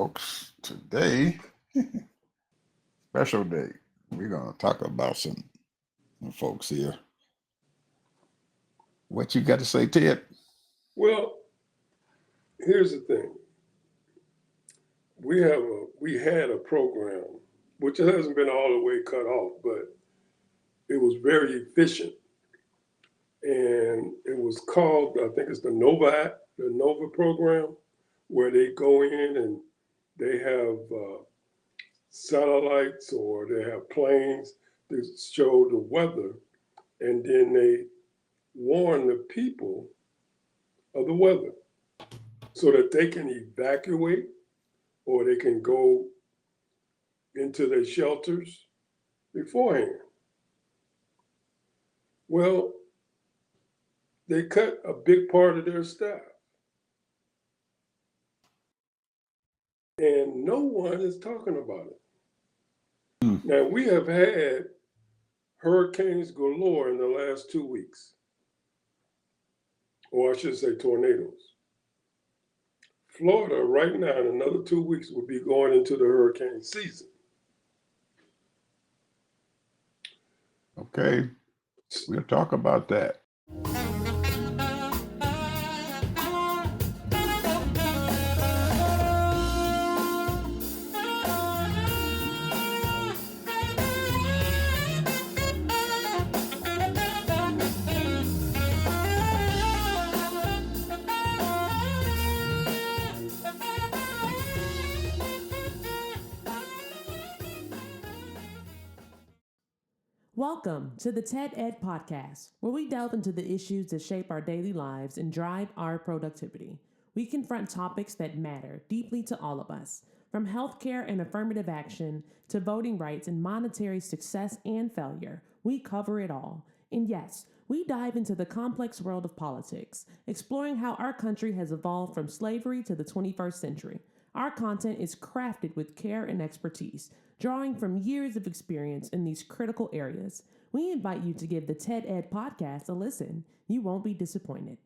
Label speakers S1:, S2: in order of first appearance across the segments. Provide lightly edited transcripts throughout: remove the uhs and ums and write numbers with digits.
S1: folks. Today, special day. We're going to talk about some folks here. What you got to say, Ted?
S2: Well, here's the thing. We had a program which hasn't been all the way cut off, but it was very efficient, and it was called, I think it's the Nova program, where they go in and they have satellites or they have planes that show the weather, and then they warn the people of the weather so that they can evacuate or they can go into their shelters beforehand. Well, they cut a big part of their staff. And no one is talking about it. Now, we have had hurricanes galore in the last 2 weeks, or I should say tornadoes. Florida right now in another 2 weeks will be going into the hurricane season.
S1: Okay, we'll talk about that.
S3: Welcome to the TED Ed Podcast, where we delve into the issues that shape our daily lives and drive our productivity. We confront topics that matter deeply to all of us, from healthcare and affirmative action to voting rights and monetary success and failure. We cover it all. And yes, we dive into the complex world of politics, exploring how our country has evolved from slavery to the 21st century. Our content is crafted with care and expertise, drawing from years of experience in these critical areas. We invite you to give the TED Ed Podcast a listen. You won't be disappointed.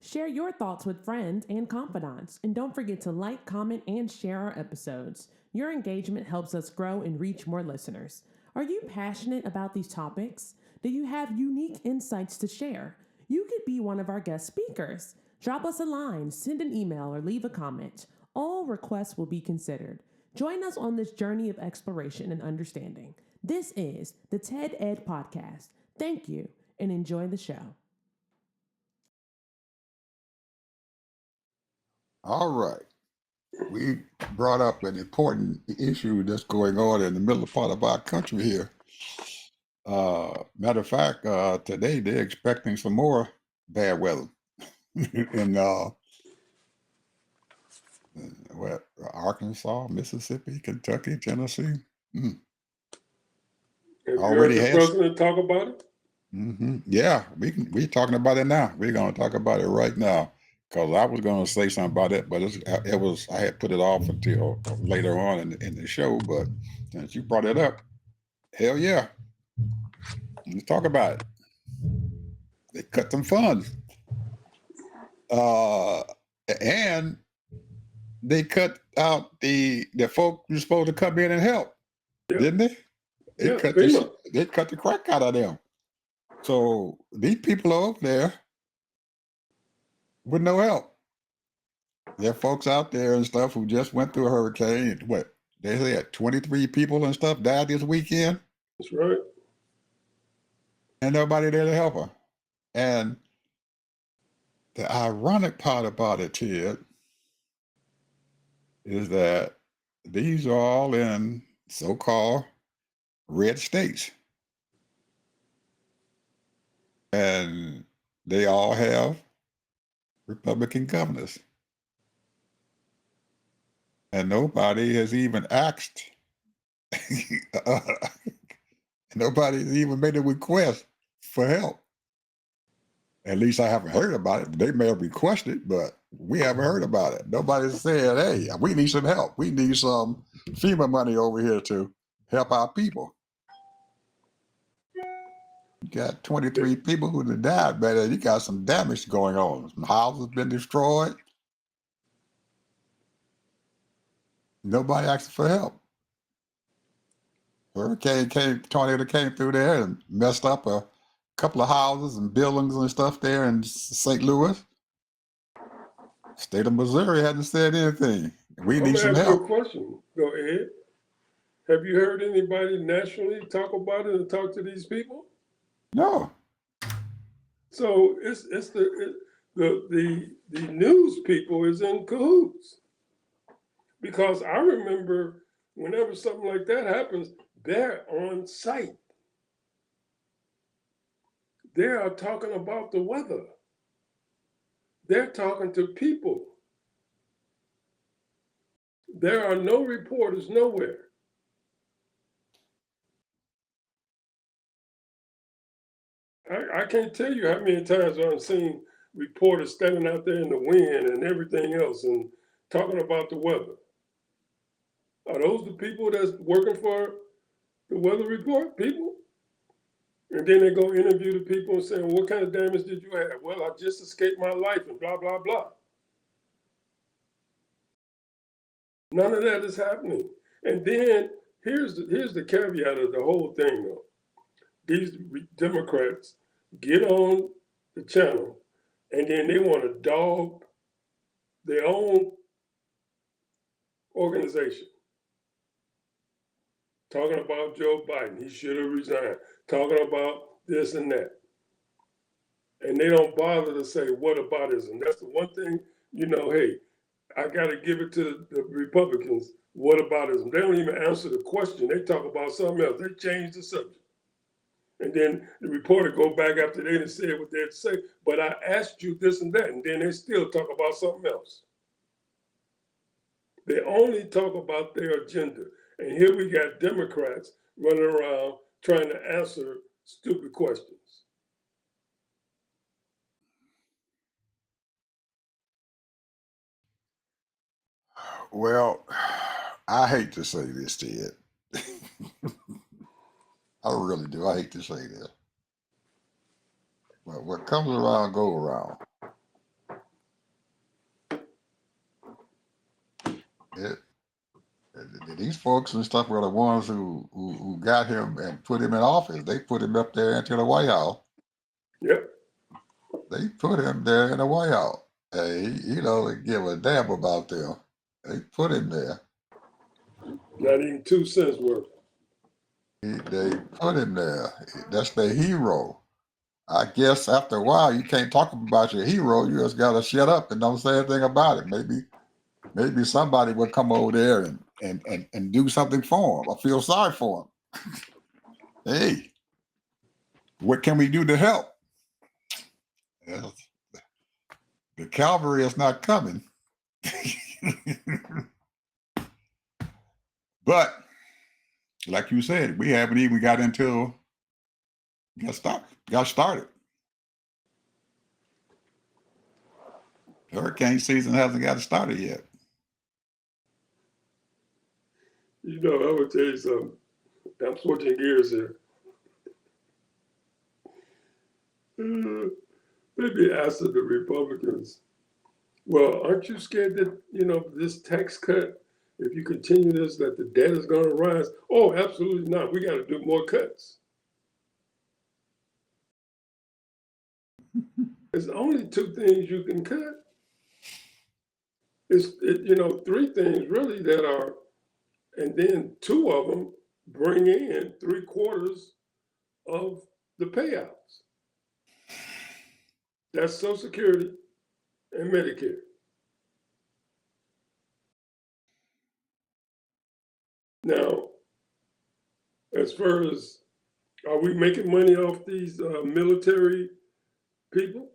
S3: Share your thoughts with friends and confidants, and don't forget to like, comment, and share our episodes. Your engagement helps us grow and reach more listeners. Are you passionate about these topics? Do you have unique insights to share? You could be one of our guest speakers. Drop us a line, send an email, or leave a comment. All requests will be considered. Join us on this journey of exploration and understanding. This is the TED Ed Podcast. Thank you, and enjoy the show.
S1: All right. We brought up an important issue that's going on in the middle part of our country here. Matter of fact, today they're expecting some more bad weather in Arkansas, Mississippi, Kentucky, Tennessee.
S2: Have you heard the president talk about it?
S1: Yeah, we're talking about it now. We're going to talk about it right now, because I was going to say something about it, but I had put it off until later on in the show. But since you brought it up, hell yeah, let's talk about it. They cut some funds, and they cut out the folk who's supposed to come in and help, didn't they? They cut the crack out of them. So these people over there with no help. There are folks out there and stuff who just went through a hurricane. What they said, 23 people and stuff died this weekend.
S2: That's right.
S1: And nobody there to help her. And the ironic part about it, Ted, is that these are all in so-called red states. And they all have Republican governors. And nobody has even asked, nobody's even made a request for help. At least I haven't heard about it. They may have requested, but we haven't heard about it. Nobody's saying, hey, we need some help. We need some FEMA money over here to help our people. You got 23 people who have died, but you got some damage going on. Some houses been destroyed. Nobody asked for help. Tornado came through there and messed up a couple of houses and buildings and stuff there in St. Louis. State of Missouri hadn't said anything. We
S2: I'm
S1: need some
S2: gonna ask you a
S1: help.
S2: question. Go ahead. Have you heard anybody nationally talk about it and talk to these people?
S1: No.
S2: So it's the news people is in cahoots, because I remember whenever something like that happens, they're on site. They are talking about the weather. They're talking to people. There are no reporters nowhere. I can't tell you how many times I've seen reporters standing out there in the wind and everything else and talking about the weather. Are those the people that's working for the weather report people? And then they go interview the people and say, well, what kind of damage did you have? Well, I just escaped my life and blah, blah, blah. None of that is happening. And then here's the caveat of the whole thing, though. These Democrats get on the channel and then they want to dog their own organization. Talking about Joe Biden, he should have resigned. Talking about this and that. And they don't bother to say whataboutism. That's the one thing, hey, I got to give it to the Republicans. Whataboutism. They don't even answer the question. They talk about something else. They change the subject. And then the reporter go back after they done said what they had to say, but I asked you this and that, and then they still talk about something else. They only talk about their agenda. And here we got Democrats running around trying to answer stupid questions.
S1: Well, I hate to say this, Ted. I really do. I hate to say this. But what comes around, go around. These folks and stuff were the ones who got him and put him in office. They put him up there into the White House.
S2: Yep.
S1: They put him there in the White House. Hey, they give a damn about them. They put him there.
S2: Not even 2 cents worth.
S1: They put him there. That's their hero. I guess after a while, you can't talk about your hero. You just gotta shut up and don't say anything about it. Maybe somebody would come over there and do something for him or feel sorry for him. Hey, what can we do to help? Well, the cavalry is not coming. But like you said, we haven't even got started. Hurricane season hasn't got started yet.
S2: I'm gonna tell you something. I'm switching gears here. Maybe ask the Republicans, well, aren't you scared that, this tax cut, if you continue this, that the debt is going to rise? Oh, absolutely not. We got to do more cuts. There's only 2 things you can cut. It's 3 things really that are, and then 2 of them bring in 3/4 of the payouts. That's Social Security and Medicare. Now, as far as, are we making money off these military people?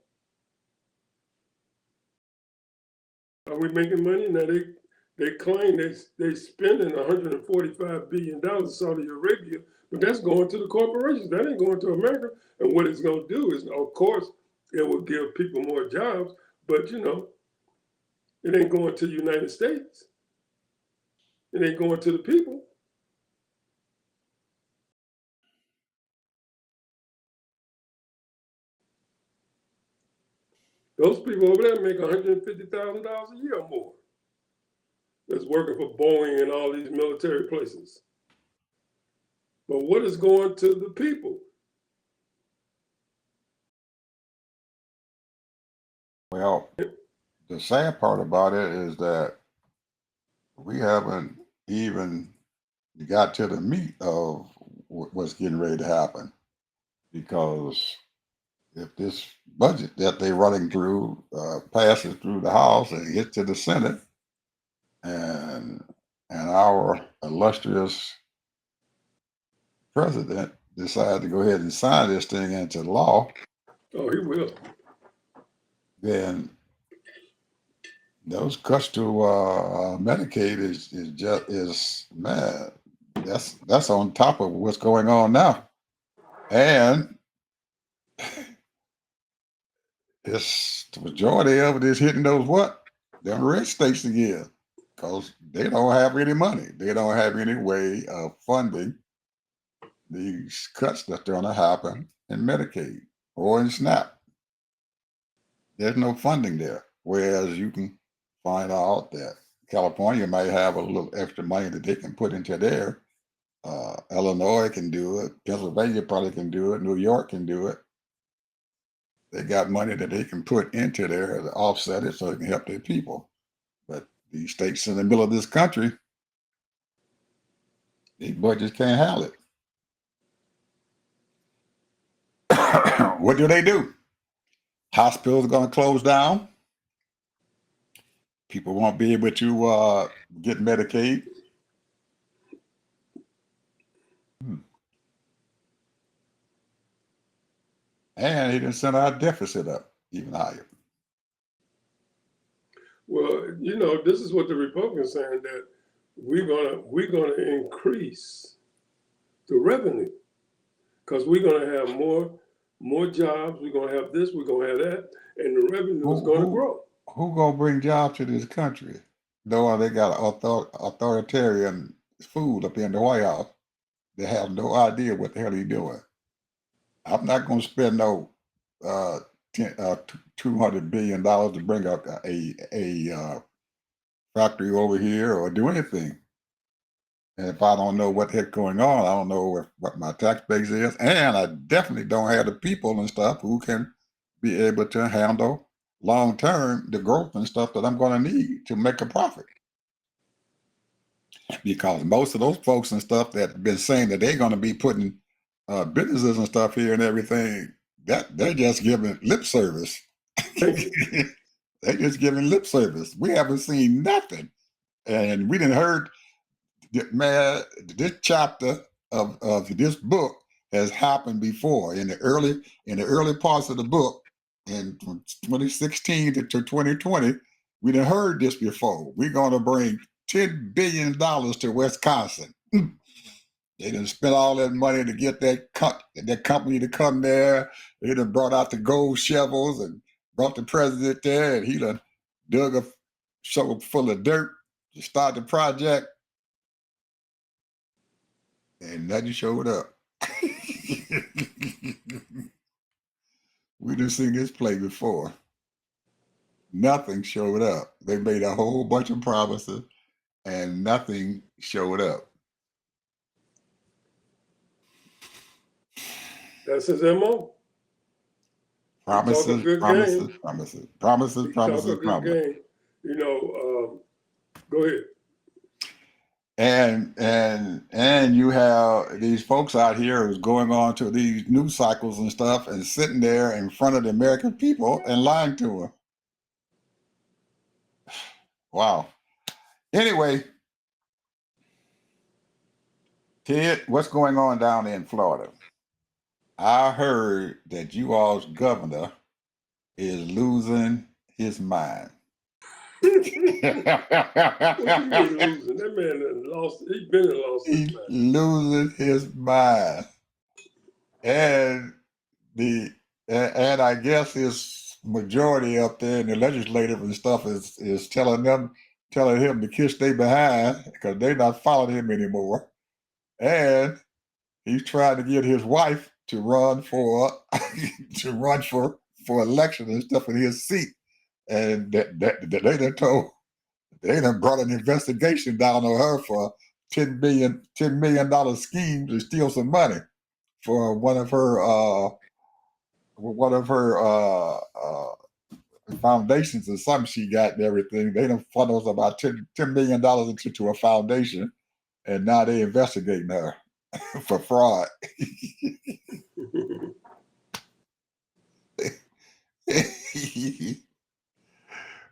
S2: Are we making money? Now they claim they spending $145 billion in Saudi Arabia, but that's going to the corporations. That ain't going to America. And what it's going to do is, of course, it will give people more jobs, but it ain't going to the United States. It ain't going to the people. Those people over there make $150,000 a year or more. that's working for Boeing and all these military places. But what is going to the people?
S1: Well, the sad part about it is that we haven't even got to the meat of what's getting ready to happen, because if this budget that they're running through passes through the House and gets to the Senate, and our illustrious president decides to go ahead and sign this thing into law,
S2: Oh, he will.
S1: then those cuts to Medicaid is man, that's on top of what's going on now, and it's the majority of it is hitting those them red states again, because they don't have any money. They don't have any way of funding these cuts that's going to happen in Medicaid or in SNAP. There's no funding there. Whereas you can find out that California might have a little extra money that they can put into there. Illinois can do it. Pennsylvania probably can do it. New York can do it. They got money that they can put into there to offset it so they can help their people. But these states in the middle of this country, these budgets can't handle it. What do? Hospitals are going to close down. People won't be able to get Medicaid. And he didn't send our deficit up even higher.
S2: Well, this is what the Republicans saying, that we're gonna increase the revenue, because we're gonna have more jobs. We're gonna have this. We're gonna have that, and the revenue is going to grow.
S1: Who gonna bring jobs to this country? Though they got authoritarian food up in the White House, they have no idea what the hell he's doing. I'm not going to spend no $200 billion to bring up a factory over here or do anything. And if I don't know what the heck's going on, I don't know what my tax base is. And I definitely don't have the people and stuff who can be able to handle long term the growth and stuff that I'm going to need to make a profit. Because most of those folks and stuff that have been saying that they're going to be putting businesses and stuff here and everything, that they're just giving lip service. They're just giving lip service. We haven't seen nothing. And we didn't heard, man, this chapter of this book has happened before in the early parts of the book, in 2016 to 2020. We done heard this before. We're going to bring $10 billion to Wisconsin. They done spent all that money to get that company to come there. They done brought out the gold shovels and brought the president there, and he done dug a shovel full of dirt to start the project, and nothing showed up. We done seen this play before. Nothing showed up. They made a whole bunch of promises, and nothing showed up.
S2: That's his MO.
S1: Promises.
S2: Go ahead.
S1: And you have these folks out here who's going on to these news cycles and stuff and sitting there in front of the American people and lying to them. Wow. Anyway, Ted, what's going on down in Florida? I heard that you all's governor is losing his mind.
S2: What you mean losing? That man lost. He's been lost his mind.
S1: Losing his mind, and I guess his majority up there in the legislative and stuff is telling him to kiss their behind because they're not following him anymore, and he's trying to get his wife to run for election and stuff in his seat, and they done told They done brought an investigation down on her for $10 million scheme to steal some money for one of her foundations or something she got and everything. They done funnels about $10 million into a foundation, and now they investigating her for fraud.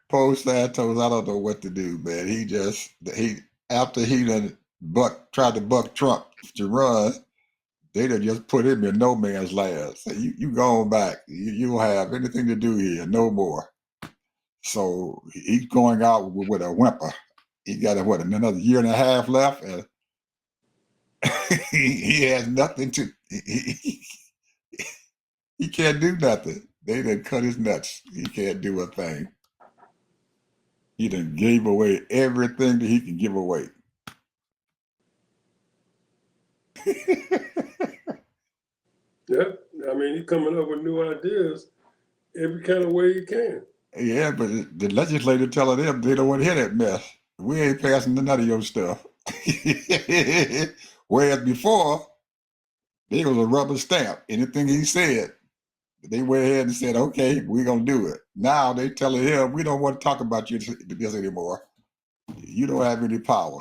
S1: Poe Santos, I don't know what to do, man. After he done tried to buck Trump to run, they done just put him in no man's land. So you go on back. You don't have anything to do here, no more. So he's going out with a whimper. He got another year and a half left, and he has nothing to. He can't do nothing. They done cut his nuts. He can't do a thing. He done gave away everything that he can give away.
S2: Yeah, I mean, he's coming up with new ideas every kind of way he can.
S1: Yeah, but the legislature telling them they don't want to hear that mess. We ain't passing none of your stuff. Whereas before, there was a rubber stamp. Anything he said, they went ahead and said, okay, we're going to do it. Now they telling him, we don't want to talk about you this anymore. You don't have any power.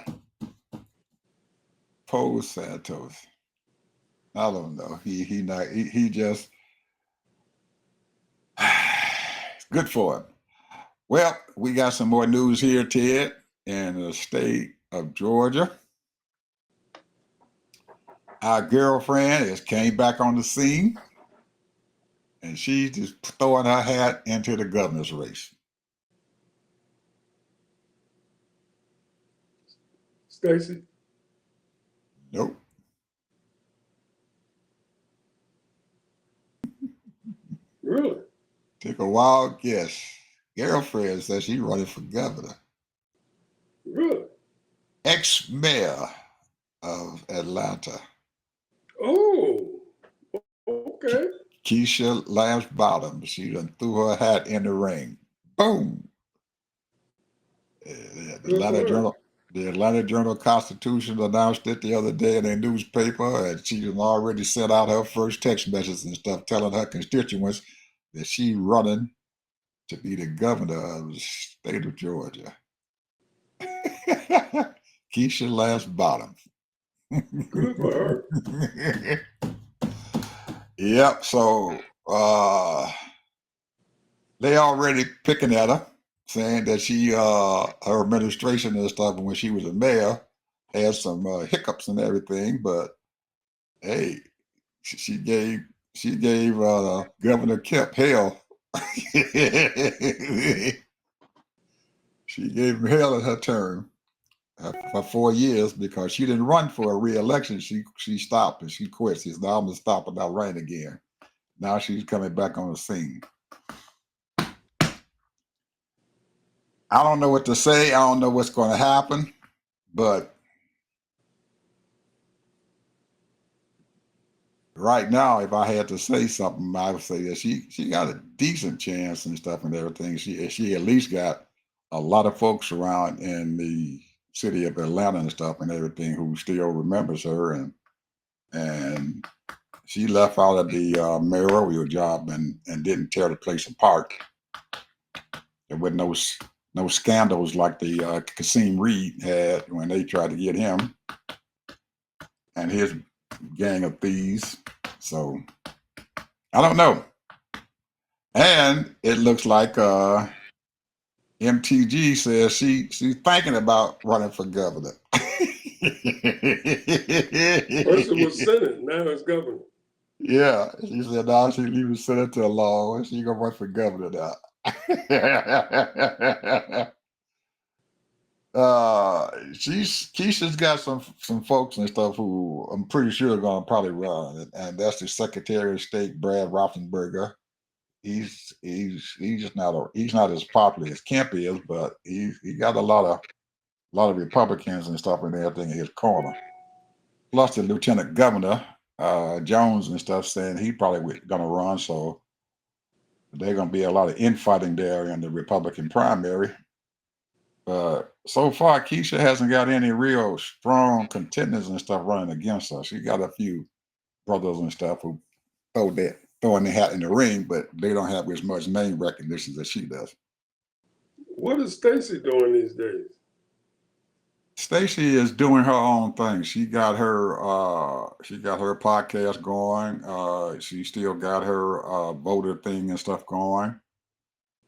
S1: Poe Santos. I don't know. He just good for him. Well, we got some more news here, Ted, in the state of Georgia. Our girlfriend has came back on the scene, and she's just throwing her hat into the governor's race.
S2: Stacey?
S1: Nope.
S2: Really?
S1: Take a wild guess. Girlfriend says she's running for governor.
S2: Really?
S1: Ex-mayor of Atlanta.
S2: Oh, okay.
S1: Keisha Lance Bottom. She done threw her hat in the ring. Boom. The Atlanta Journal-Constitution announced it the other day in their newspaper, and she had already sent out her first text messages and stuff telling her constituents that she's running to be the governor of the state of Georgia. Keisha Lance Bottom.
S2: Good for her.
S1: Yep. So they already picking at her, saying that she, her administration and stuff, when she was a mayor, had some hiccups and everything. But hey, she gave Governor Kemp hell. She gave him hell in her term for 4 years because she didn't run for a re-election. She stopped and she quit. She said, "No, I'm gonna stop and I'll run again." Now she's coming back on the scene. I don't know what to say. I don't know what's going to happen, but right now, if I had to say something, I would say that she got a decent chance and stuff and everything. She at least got a lot of folks around in the city of Atlanta and stuff and everything who still remembers her, and she left out of the mayoral job and didn't tear the place apart. There were no scandals like the Kasim Reed had when they tried to get him and his gang of thieves. So I don't know. And it looks like MTG says she's thinking about running for governor.
S2: First it was Senate, now it's governor.
S1: Yeah, she said now she's leaving Senator alone and she's gonna run for governor now. Keisha's got some folks and stuff who I'm pretty sure are gonna probably run, and that's the Secretary of State Brad Raffensperger. He's just he's not as popular as Kemp is, but he got a lot of Republicans and stuff and everything in his corner. Plus the Lieutenant Governor Jones and stuff saying he probably gonna run, so there's gonna be a lot of infighting there in the Republican primary. so far, Keisha hasn't got any real strong contenders and stuff running against her. She got a few brothers and stuff who throwing their hat in the ring, but they don't have as much name recognition as she does.
S2: What is Stacey doing these days?
S1: Stacey is doing her own thing. She got her podcast going. She still got her voter thing and stuff going.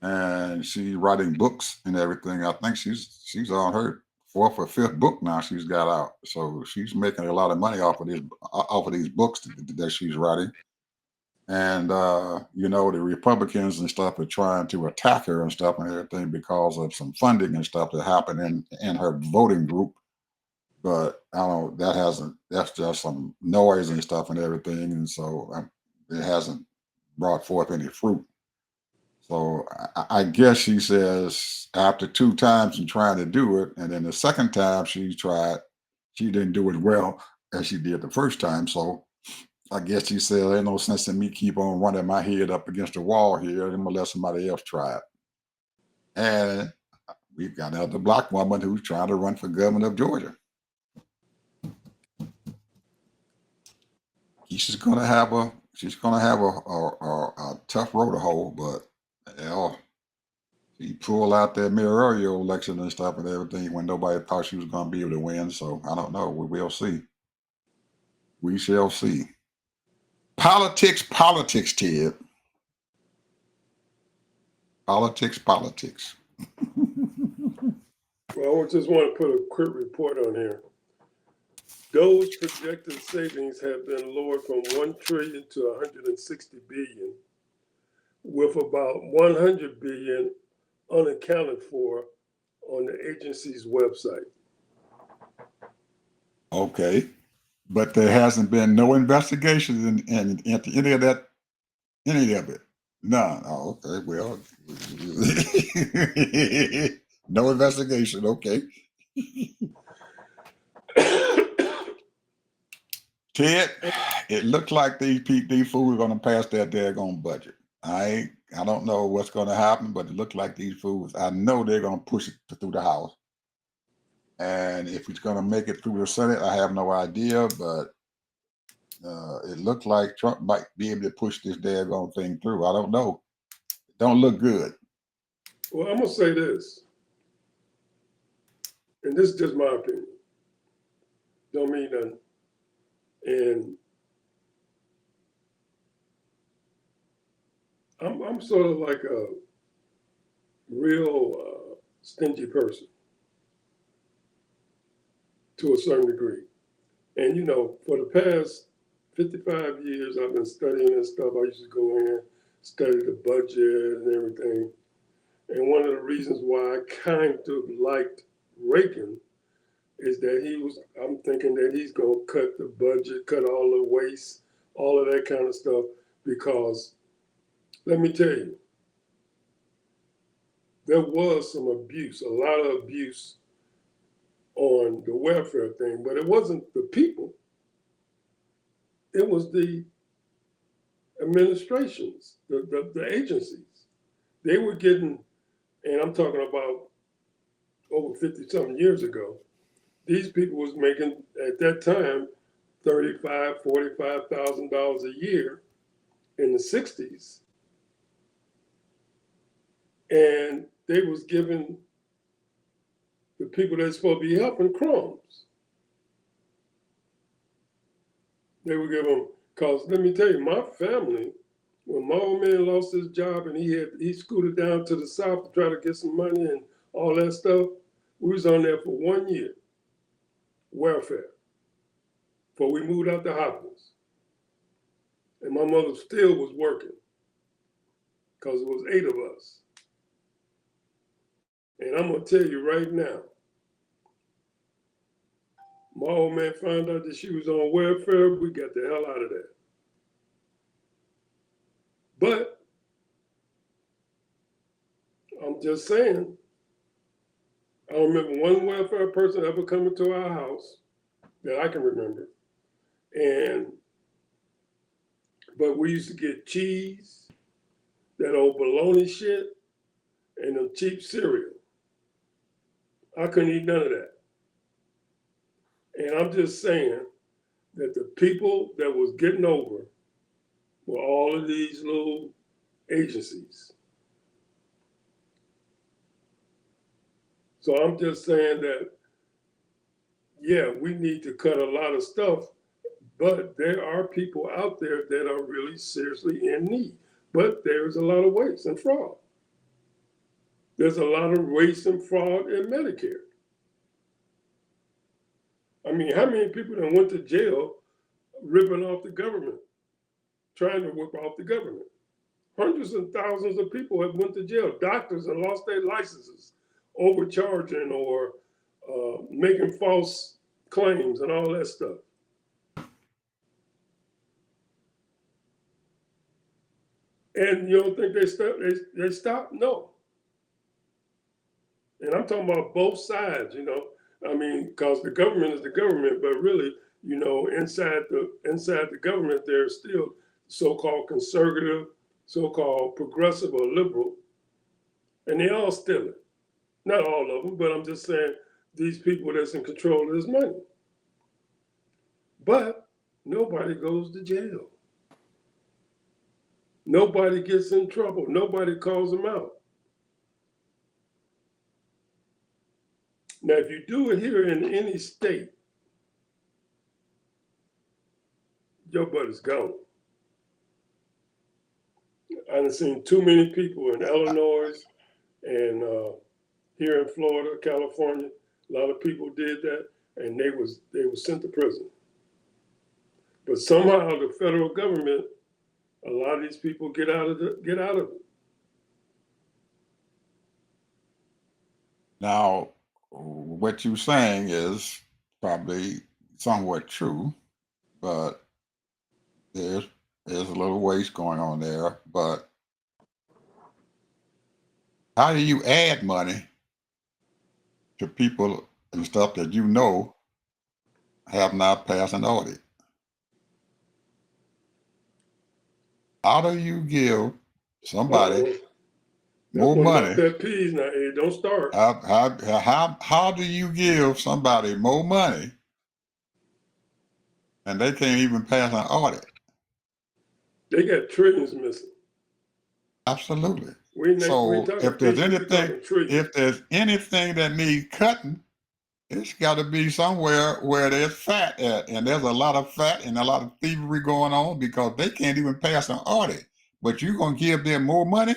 S1: And she's writing books and everything. I think she's on her fourth or fifth book now she's got out. So she's making a lot of money off of these books that she's writing. And the Republicans and stuff are trying to attack her and stuff and everything because of some funding and stuff that happened in her voting group. But I don't know, that's just some noise and stuff and everything. And so it hasn't brought forth any fruit. So I guess she says after 2 times and trying to do it, and then the second time she tried, she didn't do it well as she did the first time. So I guess she said, "Ain't no sense in me keep on running my head up against the wall here. I'm gonna let somebody else try it." And we've got another black woman who's trying to run for governor of Georgia. She's gonna have a tough road to hoe, but she pulled out that mayoral election and stuff and everything when nobody thought she was going to be able to win. So I don't know. We will see. We shall see. Politics, Ted. Politics.
S2: Well, I just want to put a quick report on here. Those projected savings have been lowered from 1 trillion to 160 billion, with about 100 billion unaccounted for on the agency's website.
S1: Okay. But there hasn't been no investigation in any of it. None. Oh, okay. Well, no investigation. Okay. Ted, it looked like these fools are going to pass that daggone budget. I don't know what's going to happen, but it looked like these fools, I know they're going to push it through the House. And if it's going to make it through the Senate, I have no idea, but it looked like Trump might be able to push this daggone thing through. I don't know. It don't look good.
S2: Well, I'm going to say this, and this is just my opinion. Don't mean nothing. And I'm sort of like a real stingy person to a certain degree. And, for the past 55 years, I've been studying this stuff. I used to go in, study the budget and everything. And one of the reasons why I kind of liked Reagan is that I'm thinking that he's going to cut the budget, cut all the waste, all of that kind of stuff, because let me tell you, there was some abuse, a lot of abuse on the welfare thing, but it wasn't the people. It was the administrations, the agencies. They were getting, and I'm talking about over 50-something years ago, these people was making, at that time, $35,000, $45,000 a year in the 60s. And they was giving the people that's supposed to be helping crumbs. They would give them, because let me tell you, my family, when my old man lost his job and he scooted down to the South to try to get some money and all that stuff, we was on there for 1 year, welfare, before we moved out to Hopkins. And my mother still was working, because it was 8 of us. And I'm going to tell you right now, my old man found out that she was on welfare, we got the hell out of there. But I'm just saying, I don't remember one welfare person ever coming to our house that I can remember. But we used to get cheese, that old bologna shit, and the cheap cereal. I couldn't eat none of that. And I'm just saying that the people that was getting over were all of these little agencies. So I'm just saying that, yeah, we need to cut a lot of stuff, but there are people out there that are really seriously in need. But there's a lot of waste and fraud. There's a lot of waste and fraud in Medicare. I mean, how many people that went to jail ripping off the government, trying to whip off the government? Hundreds and thousands of people have went to jail. Doctors have lost their licenses, overcharging or making false claims and all that stuff. And you don't think they stop? No. And I'm talking about both sides, you know. I mean, because the government is the government, but really, you know, inside the government, there's still so-called conservative, so-called progressive or liberal, and they all steal it. Not all of them, but I'm just saying these people that's in control of this money. But nobody goes to jail. Nobody gets in trouble. Nobody calls them out. Now, if you do it here in any state, your butt is gone. I've seen too many people in Illinois and here in Florida, California. A lot of people did that, and they was sent to prison. But somehow the federal government, a lot of these people get out of it.
S1: Now, what you're saying is probably somewhat true, but there's a little waste going on there. But how do you add money to people and stuff that you know have not passed an audit? How do you give somebody more money?
S2: That peas now, Ed, don't start.
S1: How do you give somebody more money and they can't even pass an audit?
S2: They got trillions missing.
S1: Absolutely.
S2: So
S1: if there's anything that needs cutting, it's got to be somewhere where there's fat at, and there's a lot of fat and a lot of thievery going on because they can't even pass an audit. But you're gonna give them more money,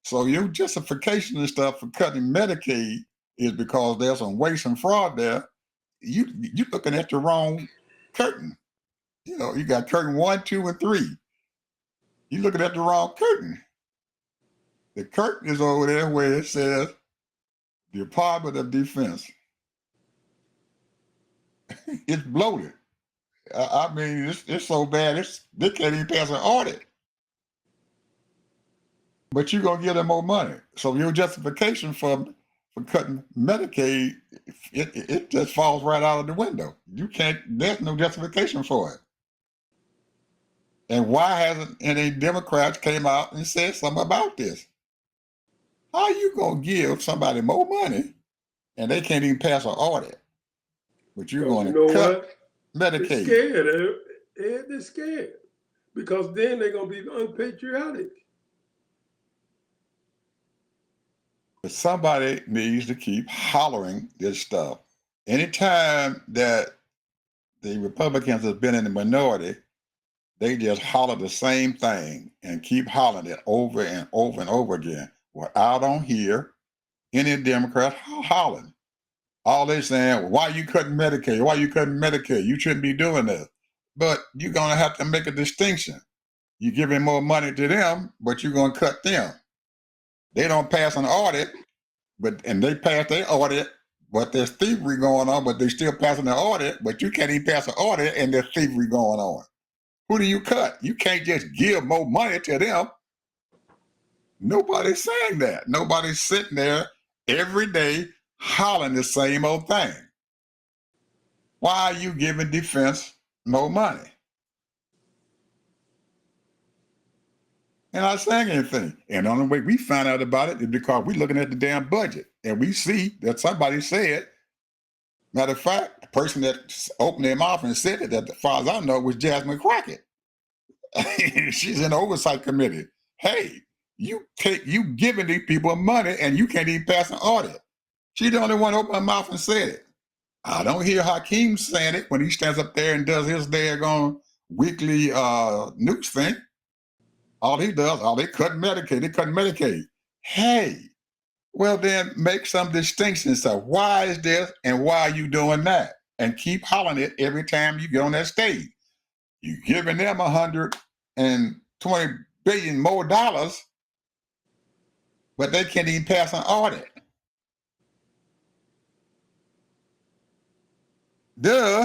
S1: so your justification and stuff for cutting Medicaid is because there's some waste and fraud there. You're looking at the wrong curtain. You know, you got curtain 1, 2, and 3. You're looking at the wrong curtain. The curtain is over there where it says Department of Defense. It's bloated. I mean, it's so bad, they can't even pass an audit. But you're going to give them more money. So your justification for cutting Medicaid, it just falls right out of the window. There's no justification for it. And why hasn't any Democrats came out and said something about this? How are you going to give somebody more money and they can't even pass an audit? But you're going to cut Medicaid.
S2: They're scared. They're scared. Because then they're going to be unpatriotic.
S1: But somebody needs to keep hollering this stuff. Anytime that the Republicans have been in the minority, they just holler the same thing and keep hollering it over and over and over again. Well, I don't hear any Democrats hollering. All they saying, well, why are you cutting Medicaid? Why are you cutting Medicaid? You shouldn't be doing this. But you're going to have to make a distinction. You're giving more money to them, but you're going to cut them. They don't pass an audit, and they pass their audit, but there's thievery going on, but they're still passing the audit, but you can't even pass an audit and there's thievery going on. Who do you cut? You can't just give more money to them. Nobody's saying that. Nobody's sitting there every day hollering the same old thing. Why are you giving defense more money? They're not saying anything. And the only way we find out about it is because we're looking at the damn budget. and we see that somebody said, matter of fact, the person that opened their mouth and said it, that as far as I know, was Jasmine Crockett. She's in the oversight committee. Hey, you giving these people money and you can't even pass an audit. She's the only one who opened her mouth and said it. I don't hear Hakeem saying it when he stands up there and does his daggone weekly news thing. All he does, they cut Medicaid. Hey, well then make some distinctions of why is this and why are you doing that? And keep hollering it every time you get on that stage. You're giving them $120 billion more dollars, but they can't even pass an audit. Duh.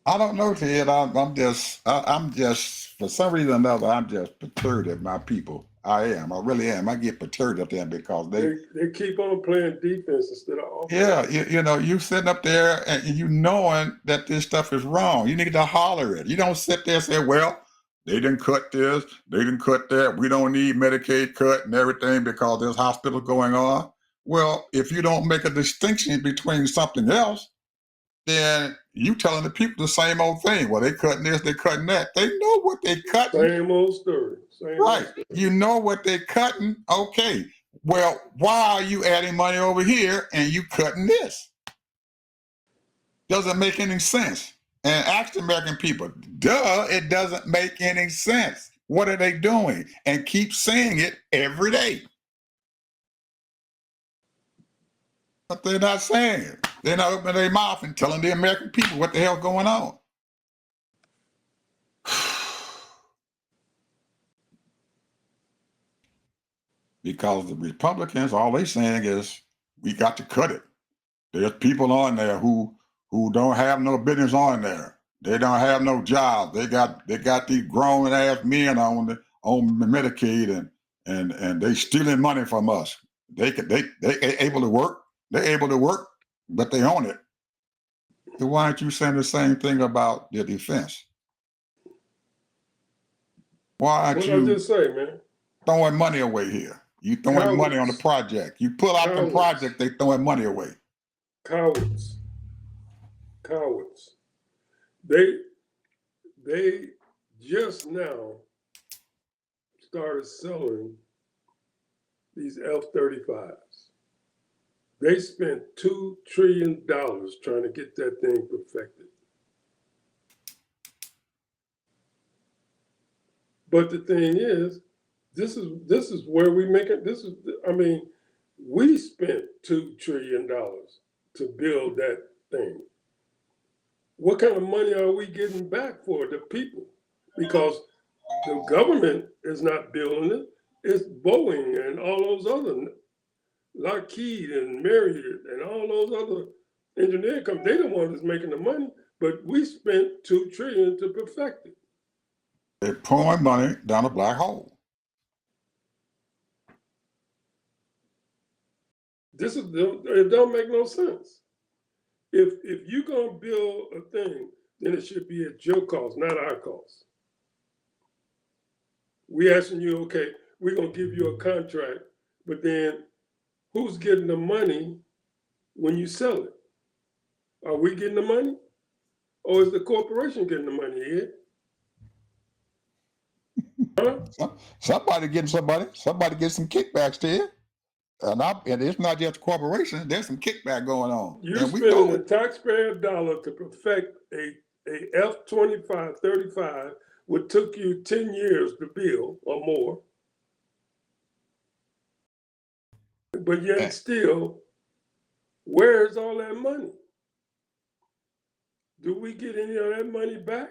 S1: I don't know, Ted. I'm just for some reason or another, I'm just perturbed at my people. I am. I really am. I get perturbed at them because
S2: they keep on playing defense instead of offense.
S1: Yeah, you know, you sitting up there and you knowing that this stuff is wrong. You need to holler it. You don't sit there and say, well, they didn't cut this, they didn't cut that. We don't need Medicaid cut and everything because there's hospitals going on. Well, if you don't make a distinction between something else, then you telling the people the same old thing. Well, they cutting this, they cutting that. They know what they cutting.
S2: Same old story.
S1: Right. You know what they cutting. Okay. Well, why are you adding money over here and you cutting this? Doesn't make any sense. And ask the American people, duh, it doesn't make any sense. What are they doing? And keep saying it every day. But they're not saying it. They're not opening their mouth and telling the American people what the hell's going on. Because the Republicans, all they saying is, we got to cut it. There's people on there who don't have no business on there. They don't have no jobs. They got these grown ass men on Medicaid and they stealing money from us. They able to work. They're able to work, but they own it. So why aren't you saying the same thing about the defense? Why aren't you
S2: just say, man?
S1: Throwing money away here? You throwing money on the project. You pull out the project, they throwing money away.
S2: Cowards. They just now started selling these F-35s. They spent $2 trillion trying to get that thing perfected. But the thing is, this is where we make it. We spent $2 trillion to build that thing. What kind of money are we getting back for the people? Because the government is not building it. It's Boeing and all those other, Lockheed and Marriott and all those other engineering companies. They're the ones that's making the money, but we spent $2 trillion to perfect it.
S1: They're pouring money down a black hole.
S2: It don't make no sense. If you're gonna build a thing, then it should be at your cost, not our cost. We asking you, okay, we're gonna give you a contract, but then who's getting the money when you sell it? Are we getting the money? Or is the corporation getting the money here? Huh?
S1: Somebody getting somebody gets some kickbacks there. And it's not just a corporation, there's some kickback going on.
S2: You're spending a taxpayer dollar to perfect a F-25, 35, which took you 10 years to build or more. But yet still, where's all that money? Do we get any of that money back?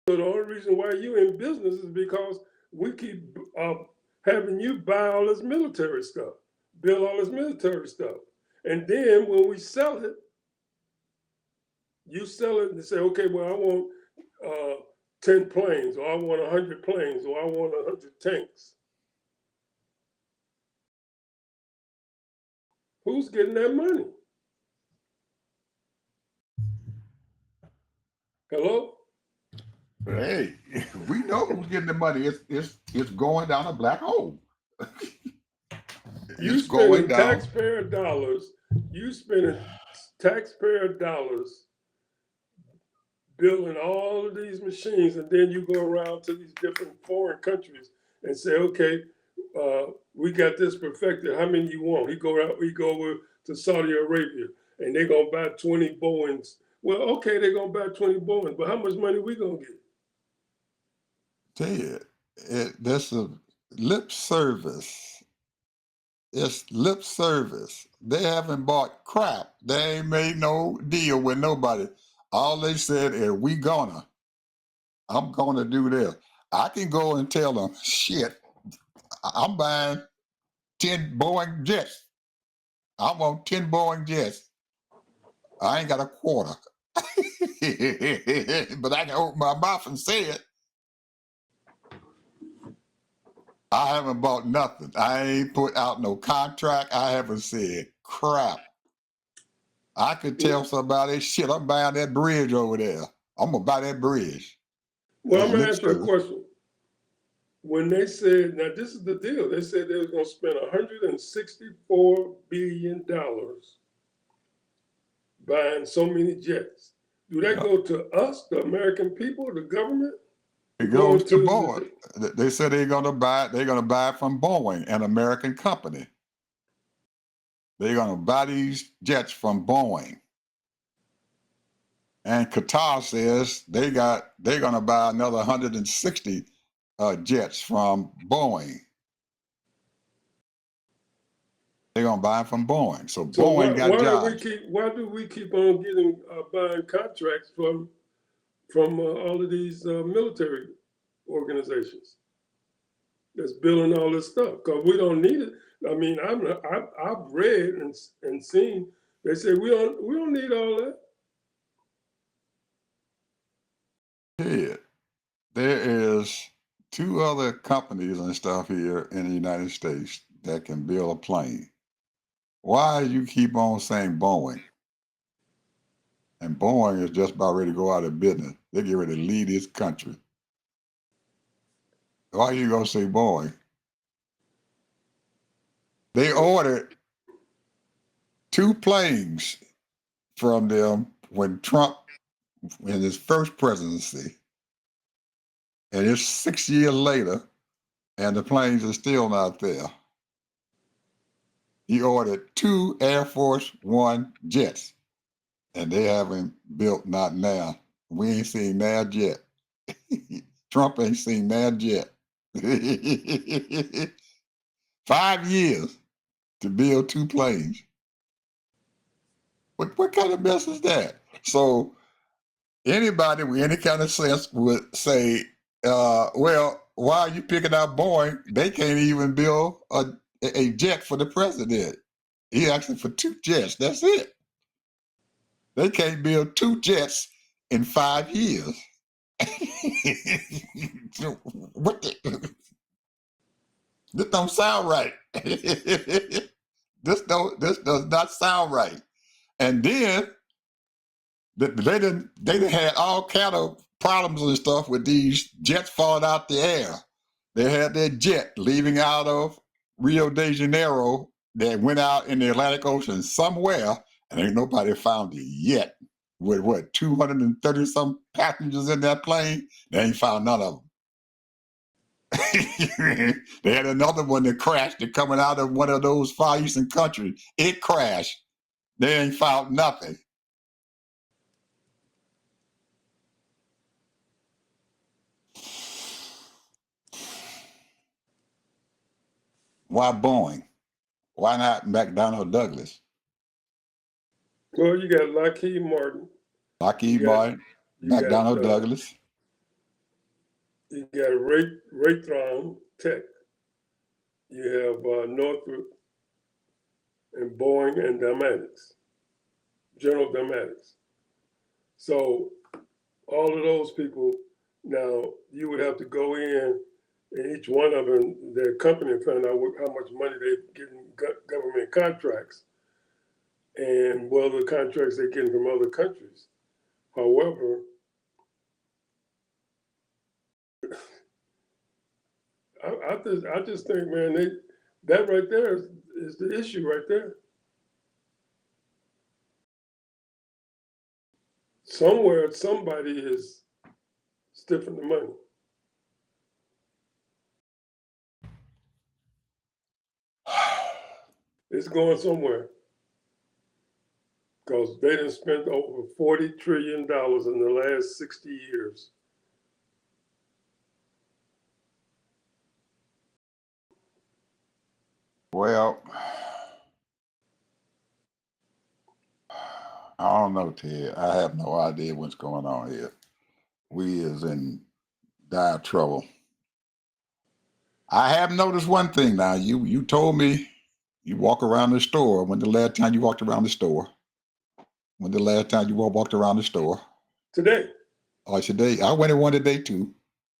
S2: So the only reason why you're in business is because we keep having you buy all this military stuff, build all this military stuff. And then when we sell it, you sell it and say, okay, well, I want 10 planes, or I want 100 planes, or I want 100 tanks. Who's getting that money? Hello?
S1: Hey, we know who's getting the money. It's going down a black hole.
S2: You
S1: It's going
S2: spending
S1: down.
S2: taxpayer dollars. You spending taxpayer dollars building all of these machines, and then you go around to these different foreign countries and say, okay, we got this perfected. How many you want? We go over to Saudi Arabia, and they're gonna buy 20 Boeings. Well, okay, they're gonna buy 20 Boeings, but how much money we gonna get?
S1: Tell you, there's a lip service. It's lip service. They haven't bought crap. They ain't made no deal with nobody. All they said is, I'm gonna do this. I can go and tell them, shit, I'm buying 10 Boeing jets. I want 10 Boeing jets. I ain't got a quarter. But I can open my mouth and say it. I haven't bought nothing. I ain't put out no contract. I haven't said crap. I could tell somebody, shit, I'm buying that bridge over there. I'm gonna buy that bridge.
S2: Well,
S1: That's
S2: I'm gonna
S1: lip
S2: ask you a
S1: service.
S2: question. When they said, now this is the deal, they said they was gonna spend $164 billion buying so many jets. Do that go to us, the American people, the government?
S1: It
S2: Going
S1: goes to
S2: to
S1: Boeing. They said they're gonna buy it from Boeing, an American company. They're gonna buy these jets from Boeing. And Qatar says they're gonna buy another 160 jets from Boeing. They're gonna buy them from Boeing. So Boeing got jobs.
S2: why do we keep on getting buying contracts from all of these military organizations that's building all this stuff? Because we don't need it. I mean, I've read and seen they say we don't need all that.
S1: Yeah. There is 2 other companies and stuff here in the United States that can build a plane. Why you keep on saying Boeing? And Boeing is just about ready to go out of business. They get ready to leave this country. Why you gonna say Boeing? They ordered 2 planes from them when Trump in his first presidency. And it's 6 years later, and the planes are still not there. He ordered 2 Air Force One jets, and they haven't built not now. We ain't seen that yet. Trump ain't seen that yet. 5 years to build 2 planes. What kind of mess is that? So anybody with any kind of sense would say, well, why are you picking out Boeing? They can't even build a jet for the president. He asked for 2 jets. That's it. They can't build 2 jets in 5 years. What the, this don't sound right. This does not sound right. And then they done had all kind of problems and stuff with these jets falling out the air. They had their jet leaving out of Rio de Janeiro that went out in the Atlantic Ocean somewhere, and ain't nobody found it yet. With what, 230 some passengers in that plane? They ain't found none of them. They had another one that crashed that coming out of one of those Far Eastern countries. It crashed. They ain't found nothing. Why Boeing? Why not McDonnell Douglas?
S2: Well, you got Lockheed Martin.
S1: Lockheed Martin, McDonnell Douglas.
S2: You got Raytheon Tech. You have Northrop and Boeing and Dynamics, General Dynamics. So all of those people, now you would have to go in and each one of them, their company, and find out how much money they're getting government contracts and what other contracts they're getting from other countries. However, I just think, man, that right there is the issue right there. Somewhere, somebody is stiffing the money. It's going somewhere. Because they done spent over $40 trillion in the last 60 years.
S1: Well, I don't know, Ted. I have no idea what's going on here. We is in dire trouble. I have noticed one thing now. You told me you walk around the store. When the last time you walked around the store? When the last time you walked around the store?
S2: Today.
S1: Oh, today. I went in one today too.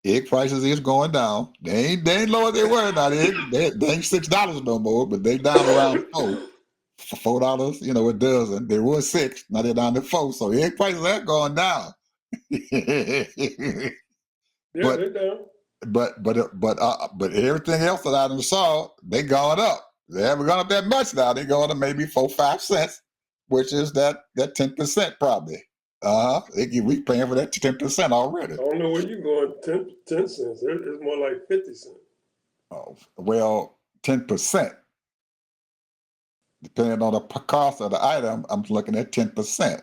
S1: Egg prices is going down. They ain't low as they were now. They ain't $6 no more, but they down around $4, a dozen. They were $6. Now they're down to $4. So egg prices are going down.
S2: Yeah,
S1: but
S2: they're down.
S1: But everything else that I done saw, they gone up. They haven't gone up that much now. They going up maybe 4-5 cents, which is that 10% probably. We paying for that 10% already.
S2: I don't know where you going. 10 cents. It's more like 50 cents.
S1: Oh, well, 10%. Depending on the cost of the item, I'm looking at 10%.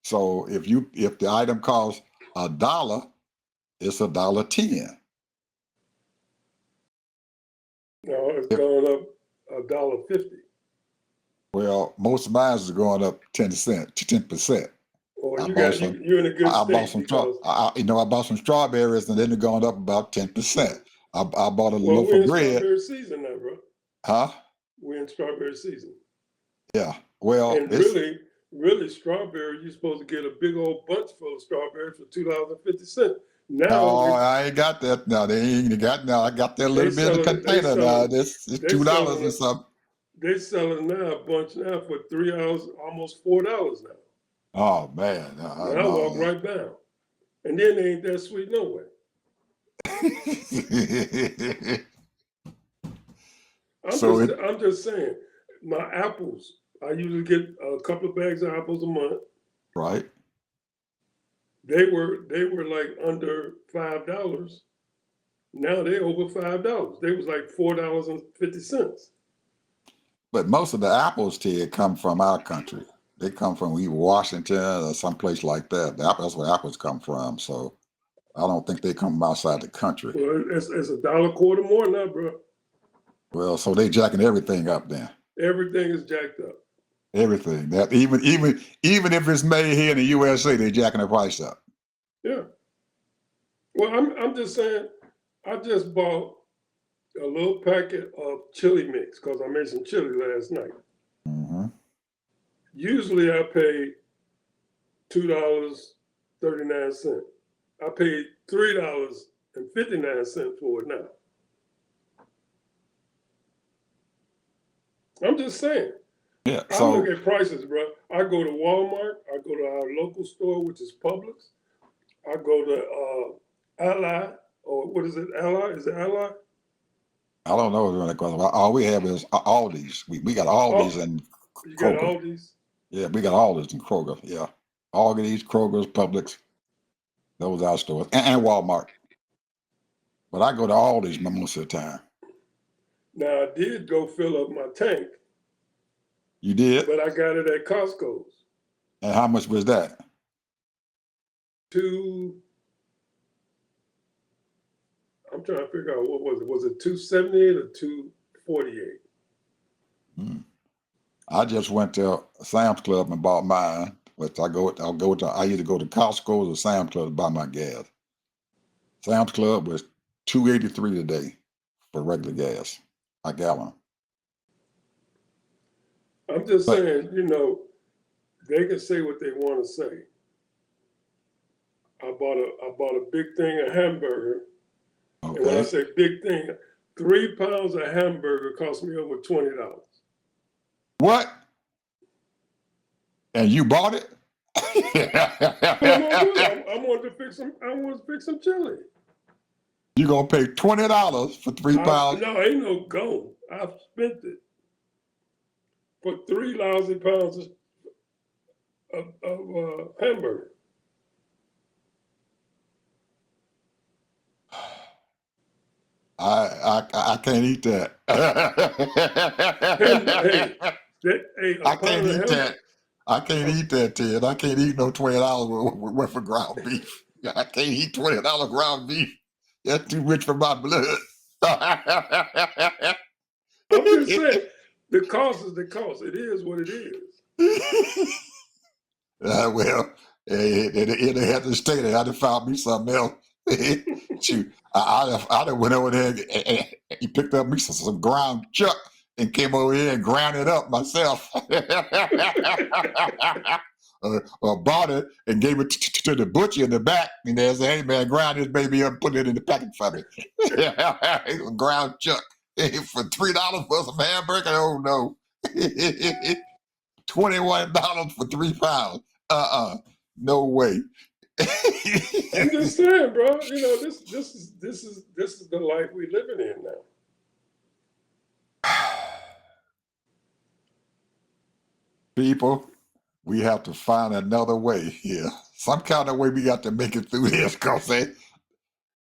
S1: So if the item costs $1, it's $1.10.
S2: No, it's going up $1.50.
S1: Well, most of mine is going up 10%.
S2: Well, you're in a good state because
S1: I bought some strawberries and then they're going up about 10%. I bought a
S2: well,
S1: loaf
S2: we're
S1: of
S2: in
S1: bread.
S2: strawberry season now, bro.
S1: Huh?
S2: We're in strawberry season.
S1: Yeah. Well,
S2: and really, strawberry, you're supposed to get a big old bunch full of strawberries for $2.50. Now,
S1: I ain't got that now. They ain't got now. I got that little bit of the container now. It's $2 or something.
S2: They selling now a bunch now for $3, almost $4 now.
S1: Oh man!
S2: I walk right down, and then they ain't that sweet no way. I'm just saying, my apples. I usually get a couple of bags of apples a month.
S1: Right.
S2: They were like under $5. Now they're over $5. They was like $4.50.
S1: But most of the apples, Ted, come from our country. They come from either Washington or someplace like that. That's where apples come from. So I don't think they come from outside the country.
S2: Well, it's $1.25 more now, bro.
S1: Well, so they jacking everything up then.
S2: Everything is jacked up.
S1: Everything. That even if it's made here in the USA, they jacking the price up.
S2: Yeah. Well, I'm just saying, I just bought a little packet of chili mix because I made some chili last night.
S1: Mm-hmm.
S2: Usually I pay $2.39. I paid $3.59 for it now. I'm just saying.
S1: Yeah.
S2: I look at prices, bro. I go to Walmart. I go to our local store, which is Publix. I go to Ally, or what is it? Ally? Is it Ally?
S1: I don't know because all we have is Aldi's. We got Aldi's and Kroger.
S2: You got Aldi's?
S1: Yeah, we got Aldi's and Kroger. Yeah, Aldi's, Kroger's, Publix. Those are our stores, and Walmart. But I go to Aldi's most of the time.
S2: Now I did go fill up my tank.
S1: You did?
S2: But I got it at Costco's.
S1: And how much was that?
S2: I'm trying to figure out what was it. Was it $2.78 or $2.48?
S1: I just went to Sam's Club and bought mine. Which I either go to Costco's or Sam's Club to buy my gas. Sam's Club was $2.83 today for regular gas, a gallon.
S2: I'm just saying, they can say what they want to say. I bought a big thing of hamburger. Okay. And when I say big thing, 3 pounds of hamburger cost me over $20.
S1: What? And you bought it?
S2: I wanted to fix some chili.
S1: You gonna pay $20 for 3 pounds?
S2: No, ain't no gone. I've spent it for 3 lousy pounds of hamburger.
S1: I can't eat that. I can't eat that. I can't eat that, Ted. I can't eat no $20 worth of ground beef. I can't eat $20 ground beef. That's too rich for my blood.
S2: I'm just saying, the cost is the cost. It is what it is.
S1: Well, it had to stay there. I'd have found me something else. Shoot, I'd have went over there and he picked up me some ground chuck and came over here and ground it up myself. Or bought it and gave it to the butcher in the back, and they said, "Hey man, grind this baby up and put it in the packet for me." Ground chuck for $3 for some hamburger. Oh no. $21 for 3 pounds. No way.
S2: I'm just saying, bro. You know, this is the life we living in now.
S1: People, we have to find another way here. Some kind of way we got to make it through this. Cause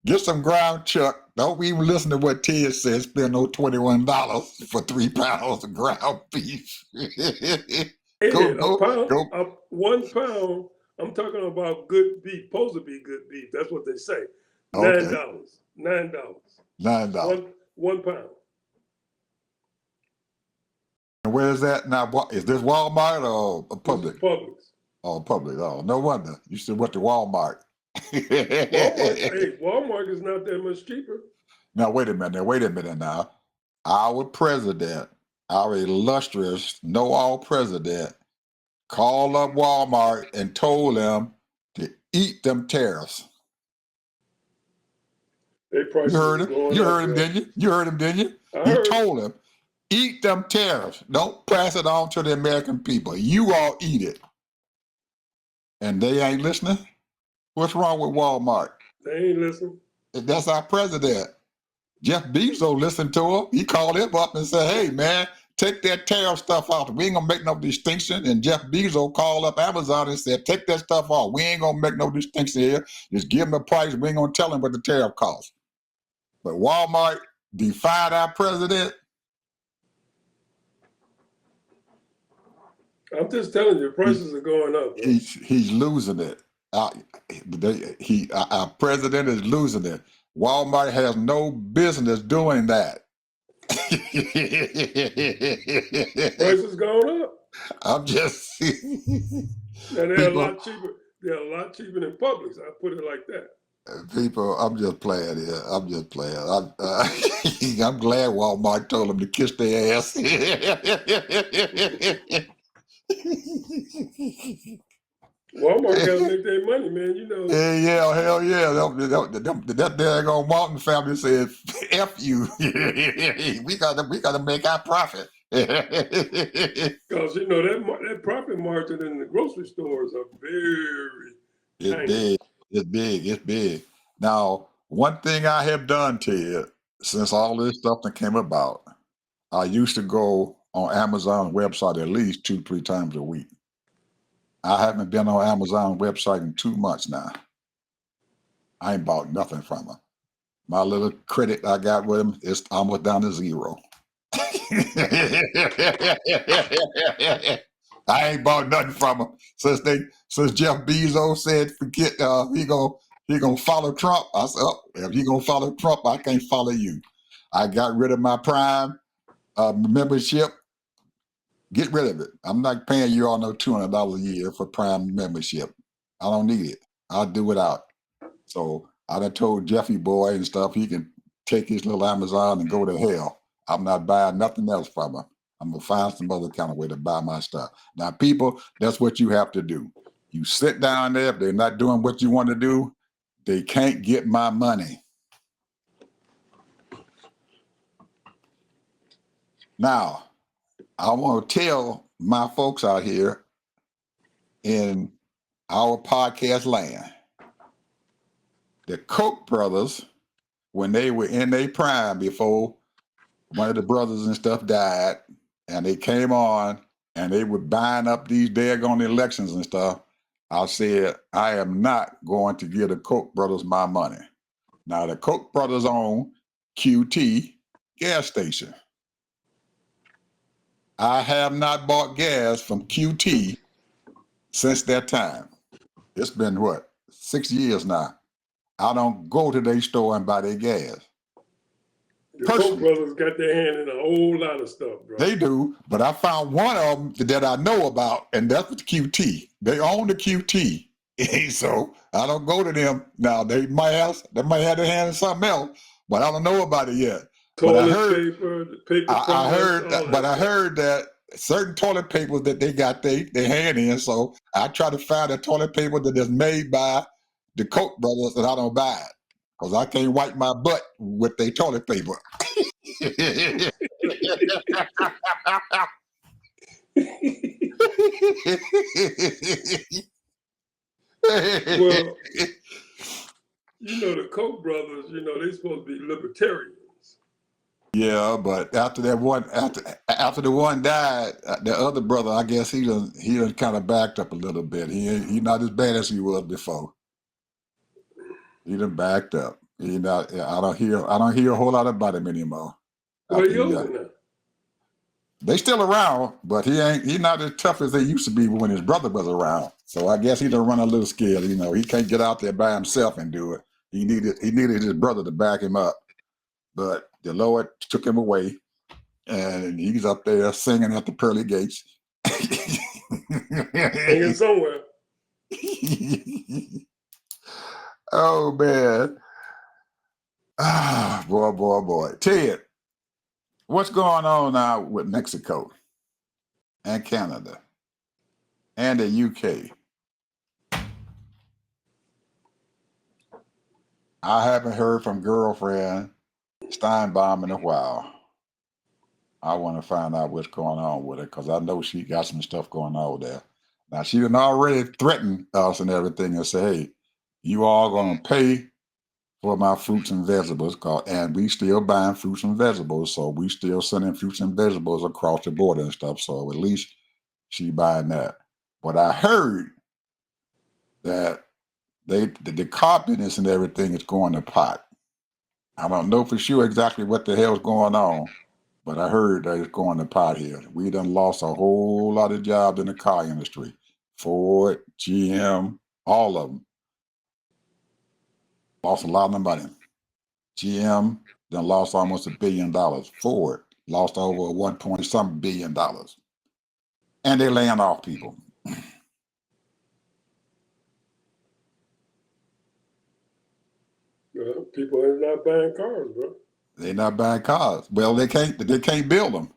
S1: get some ground chuck. Don't even listen to what Ted says. Spend no $21 for 3 pounds of ground beef.
S2: Go. 1 pound. I'm talking about good beef. Supposed to be good beef. That's what they say. $9. $9.
S1: $9.
S2: 1 pound.
S1: And where is that now? Is this Walmart or Publix?
S2: Publix.
S1: Oh, Publix. Oh, no wonder. You still went to Walmart.
S2: Walmart is not that much cheaper.
S1: Now, wait a minute now. Our president, our illustrious know-all president, called up Walmart and told them to eat them tariffs. You heard him? You heard him, didn't you? You heard him, didn't you? He told him, eat them tariffs. Don't pass it on to the American people. You all eat it. And they ain't listening? What's wrong with Walmart?
S2: They ain't listening.
S1: That's our president. Jeff Bezos listened to him. He called him up and said, "Hey, man, take that tariff stuff out. We ain't gonna make no distinction." And Jeff Bezos called up Amazon and said, "Take that stuff off. We ain't gonna make no distinction here. Just give them a price. We ain't gonna tell them what the tariff costs." But Walmart defied our president.
S2: I'm just telling you, prices are going up. Bro.
S1: He's losing it. Our president is losing it. Walmart has no business doing that.
S2: Prices going up.
S1: I'm just.
S2: And they're a lot cheaper. They're a lot cheaper than Publix. I put it like that.
S1: People, I'm just playing here. I'm just playing. I'm glad Walmart told them to kiss their ass.
S2: Walmart gotta make their money, man. You know.
S1: Yeah, hell yeah. That daggone Martin family said, "F you." we gotta make our profit.
S2: Because you know that profit margin in the grocery stores are very.
S1: It's big. Now, one thing I have done, Ted, since all this stuff that came about, I used to go on Amazon website at least 2-3 times a week. I haven't been on Amazon website in 2 months now. I ain't bought nothing from them. My little credit I got with them is almost down to 0. I ain't bought nothing from them since Jeff Bezos said forget he gonna follow Trump. I said, oh, if you gonna follow Trump, I can't follow you. I got rid of my Prime membership. Get rid of it. I'm not paying you all no $200 a year for Prime membership. I don't need it. I'll do without. So I done told Jeffy boy and stuff he can take his little Amazon and go to hell. I'm not buying nothing else from him. I'm gonna find some other kind of way to buy my stuff. Now, people, that's what you have to do. You sit down there. If they're not doing what you want to do, they can't get my money. Now, I want to tell my folks out here in our podcast land, the Koch brothers when they were in their prime before one of the brothers and stuff died, and they came on and they were buying up these daggone elections and stuff, I said, I am not going to give the Koch brothers my money. Now, the Koch brothers own QT gas station. I have not bought gas from QT since that time. It's been, 6 years now. I don't go to their store and buy their gas.
S2: The Koch brothers got their hand in a whole lot of stuff, bro.
S1: They do, but I found one of them that I know about, and that's the QT. They own the QT. So I don't go to them. Now, they might have their hand in something else, but I don't know about it yet.
S2: Toilet paper, the paper products,
S1: I heard that certain toilet papers that they got their hand in, so I try to find a toilet paper that is made by the Koch brothers, and I don't buy it because I can't wipe my butt with their toilet paper.
S2: Well, the Koch brothers, they're supposed to be libertarians.
S1: Yeah, but after the one died, the other brother, I guess he done kind of backed up a little bit. He not as bad as he was before. He done backed up. I don't hear a whole lot about him anymore.
S2: Well, he older now.
S1: They still around, but he not as tough as they used to be when his brother was around. So I guess he done run a little scared. He can't get out there by himself and do it. He needed his brother to back him up. But the Lord took him away, and he's up there singing at the pearly gates.
S2: Singing somewhere.
S1: Oh, man. Ah, boy. Ted, what's going on now with Mexico and Canada and the UK? I haven't heard from girlfriend Steinbaum in a while. I want to find out what's going on with her because I know she got some stuff going on there. Now, she done already threatened us and everything and say, hey, you all going to pay for my fruits and vegetables, and we still buying fruits and vegetables, so we still sending fruits and vegetables across the border and stuff, so at least she buying that. But I heard that the car business and everything is going to pot. I don't know for sure exactly what the hell's going on, but I heard that it's going to pot here. We done lost a whole lot of jobs in the car industry. Ford, GM, all of them. Lost a lot of money. GM done lost almost $1 billion. Ford lost over 1 point something billion dollars. And they're laying off people.
S2: Well, people are not buying cars, bro.
S1: They're not buying cars. Well, they can't build them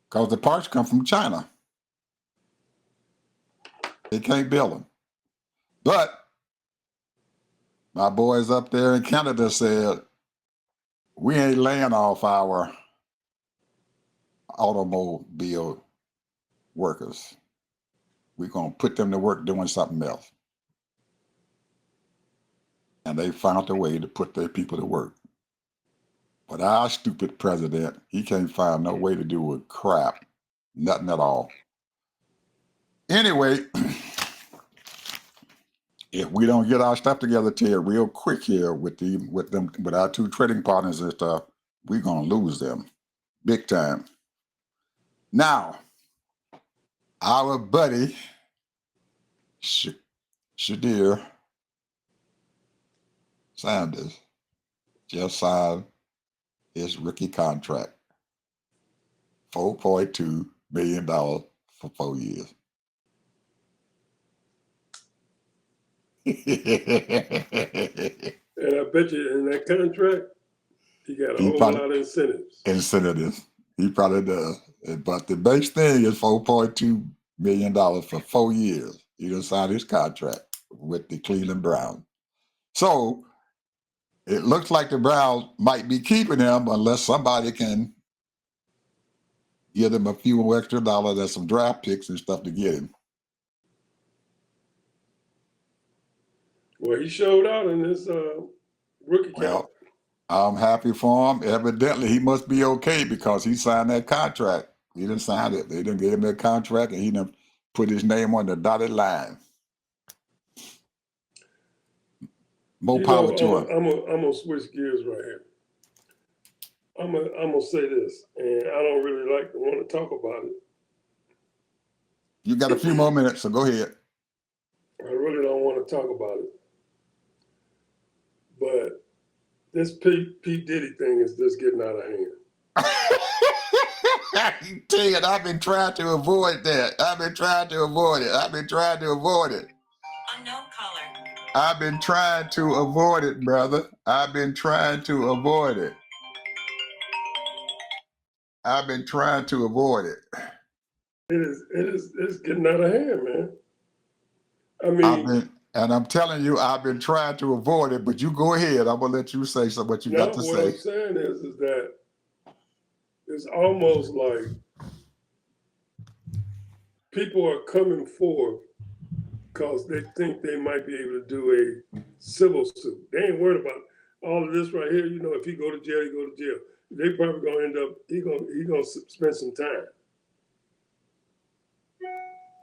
S1: because the parts come from China. They can't build them. But my boys up there in Canada said, we ain't laying off our automobile workers. We're going to put them to work doing something else. And they found a way to put their people to work. But our stupid president, he can't find no way to do a crap. Nothing at all. Anyway, if we don't get our stuff together, Ted, real quick here with our two trading partners and stuff, we're gonna lose them big time. Now, our buddy Shadir Sanders just signed his rookie contract, $4.2 million for 4 years.
S2: And I bet you in that contract, he got a whole lot of incentives.
S1: He probably does. But the base thing is $4.2 million for 4 years. He just signed his contract with the Cleveland Browns. So it looks like the Browns might be keeping him unless somebody can give them a few extra dollars and some draft picks and stuff to get him.
S2: Well, he showed out in this Rookie count.
S1: Well, I'm happy for him. Evidently, he must be okay because he signed that contract. He didn't sign it. They didn't give him that contract, and he didn't put his name on the dotted line. More power to him.
S2: I'm gonna switch gears right here. I'm gonna say this, and I don't really want to talk about it.
S1: You got a few more minutes, so go ahead.
S2: I really don't want to talk about it, but this P Diddy thing is just getting out of hand.
S1: You tell you, I've been trying to avoid that. I've been trying to avoid it. Unknown caller. I've been trying to avoid it, brother. I've been trying to avoid it.
S2: It's getting out of hand, man. I mean,
S1: I'm telling you, I've been trying to avoid it, but you go ahead. I'm gonna let you say what you got to say.
S2: What I'm saying is that it's almost like people are coming forward because they think they might be able to do a civil suit. They ain't worried about all of this right here. You know, if he go to jail, he go to jail. They probably gonna end up. He gonna spend some time.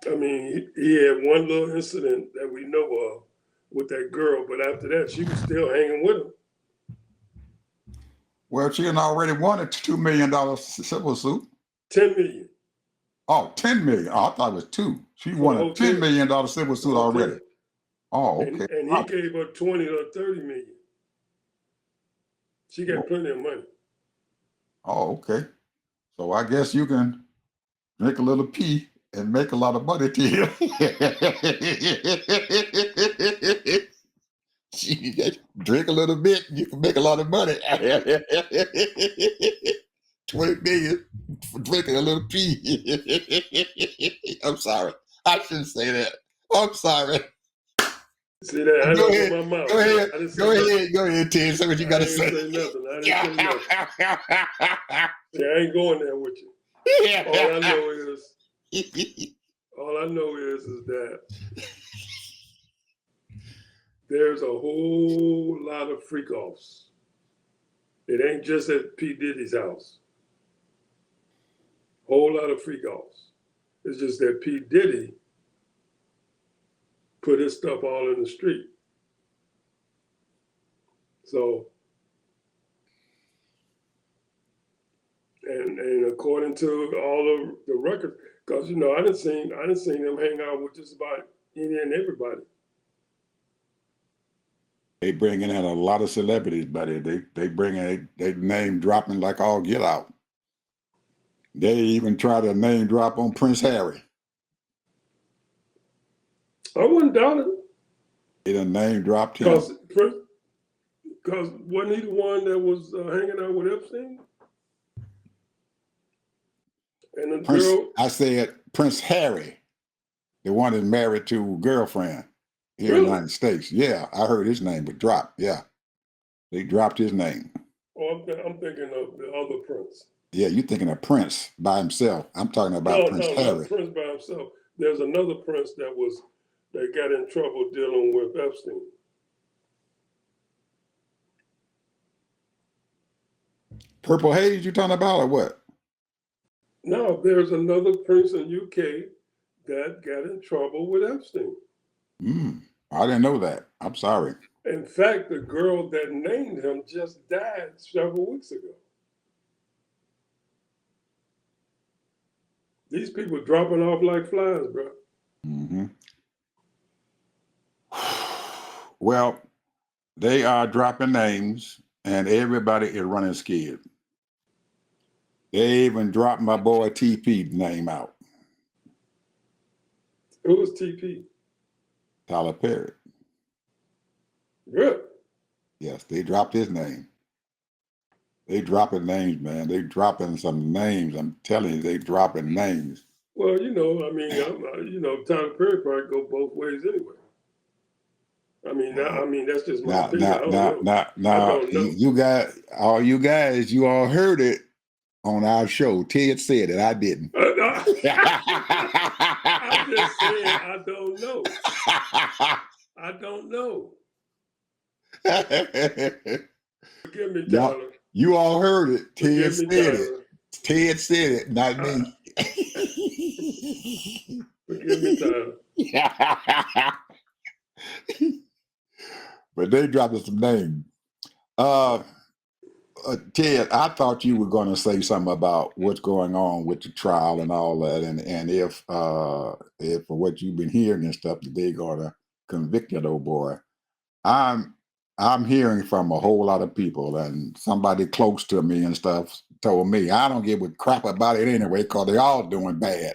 S2: I mean, he had one little incident that we know of with that girl, but after that, she was still hanging with him.
S1: Well, she had already won a $2 million civil suit.
S2: $10 million.
S1: Oh, $10 million. Oh, I thought it was $2. She won a $10 million civil suit already. Oh, okay.
S2: And he gave her 20 or 30 million. She got plenty of money.
S1: Oh, okay. So I guess you can drink a little pee and make a lot of money to you. Drink a little bit, you can make a lot of money. 20 million for drinking a little pee. I'm sorry. I shouldn't say that. I'm sorry.
S2: See that? I
S1: go
S2: didn't
S1: ahead.
S2: my mouth.
S1: Go ahead, Ted. Say what you got to say.
S2: I didn't say nothing. See, I ain't going there with you. All I know is that there's a whole lot of freak offs. It ain't just at P. Diddy's house. Whole lot of freak offs. It's just that P. Diddy put his stuff all in the street. So, and according to all of the records, because I didn't see them hang out with just about any and everybody.
S1: They bringing in a lot of celebrities, buddy. They bring in they name dropping like all get out. They even try to name drop on Prince Harry.
S2: I wouldn't doubt it.
S1: They done name dropped him.
S2: Because wasn't he the one that was hanging out with Epstein? And the girl.
S1: I said Prince Harry, the one that's married to a girlfriend here in the United States. Yeah, I heard his name was dropped. Yeah, they dropped his name.
S2: Oh, I'm thinking of the other Prince.
S1: Yeah, you're thinking of Prince by himself. I'm talking about Prince Harry.
S2: Not Prince by himself. There's another Prince that got in trouble dealing with Epstein.
S1: Purple Haze you talking about or what?
S2: No, there's another Prince in UK that got in trouble with Epstein.
S1: I didn't know that. I'm sorry.
S2: In fact, the girl that named him just died several weeks ago. These people dropping off like flies, bro.
S1: Mm-hmm. Well, they are dropping names, and everybody is running scared. They even dropped my boy TP's name out.
S2: Who was TP?
S1: Tyler Perry.
S2: Really?
S1: Yes, they dropped his name. They dropping names, man. They dropping some names. I'm telling you, they dropping names.
S2: Well, Tyler Perry probably go both ways anyway. That's just my opinion.
S1: Now, you guys, you all heard it on our show. Ted said it. I didn't.
S2: I'm just saying, I don't know. Forgive me,
S1: Y'all,
S2: Tyler.
S1: you all heard it. Ted
S2: Forgive me,
S1: said it.
S2: Tyler.
S1: Ted said it, not me.
S2: Forgive me, Tyler.
S1: But they dropped some names. Ted, I thought you were going to say something about what's going on with the trial and all that, and if for what you've been hearing and stuff, that they're going to convict that old boy. I'm hearing from a whole lot of people, and somebody close to me and stuff told me I don't give a crap about it anyway because they're all doing bad.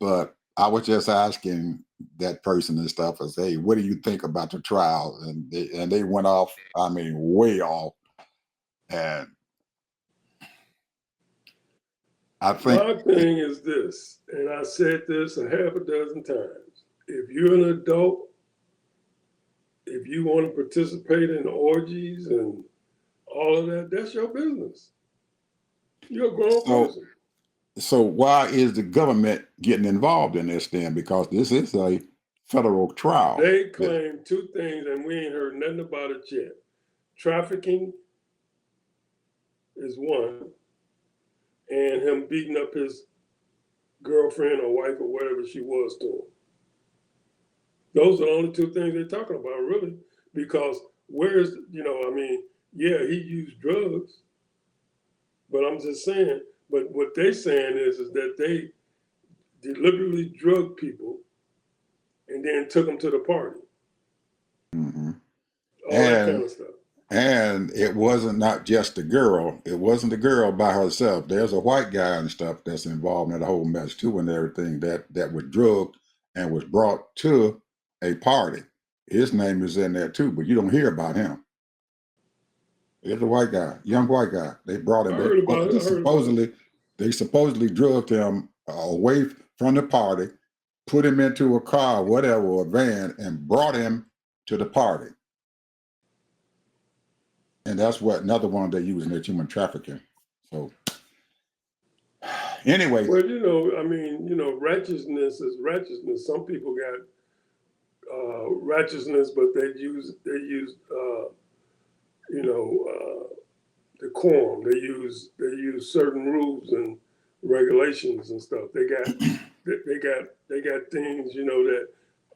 S1: But I was just asking that person and stuff, I say, hey, what do you think about the trial? And they went off, I mean, way off. And I think
S2: My thing is this, and I said this a half a dozen times. If you're an adult, if you want to participate in orgies and all of that, that's your business. You're a grown person.
S1: So why is the government getting involved in this then? Because this is a federal trial.
S2: They claim two things, and we ain't heard nothing about it yet. Trafficking is one, and him beating up his girlfriend or wife or whatever she was to him. Those are the only two things they're talking about, really, because where's, yeah, he used drugs, but I'm just saying, but what they're saying is that they deliberately drugged people and then took them to the party.
S1: Mm-hmm.
S2: All that kind of stuff.
S1: And it wasn't not just the girl. It wasn't the girl by herself. There's a white guy and stuff that's involved in the whole mess too, and everything that was drugged and was brought to a party. His name is in there too, but you don't hear about him. It's a white guy, young white guy. They brought him. They supposedly drugged him away from the party, put him into a car, whatever, or a van, and brought him to the party. And that's what another one they're using, is human trafficking. So anyway.
S2: Well, righteousness is righteousness. Some people got righteousness, but they use decorum. They use certain rules and regulations and stuff. They got things, that,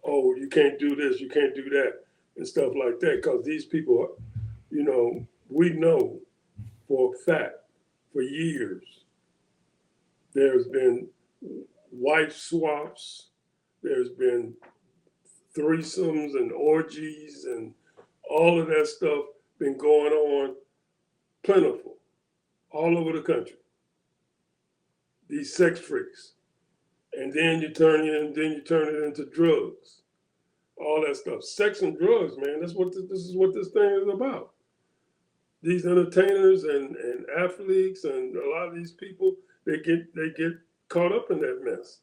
S2: oh, you can't do this, you can't do that, and stuff like that. Because these people, we know for a fact, for years, there's been wife swaps, there's been threesomes and orgies and all of that stuff been going on plentiful all over the country. These sex freaks. And then you turn it into drugs. All that stuff. Sex and drugs, man. That's what this is what this thing is about. These entertainers and athletes and a lot of these people, they get caught up in that mess.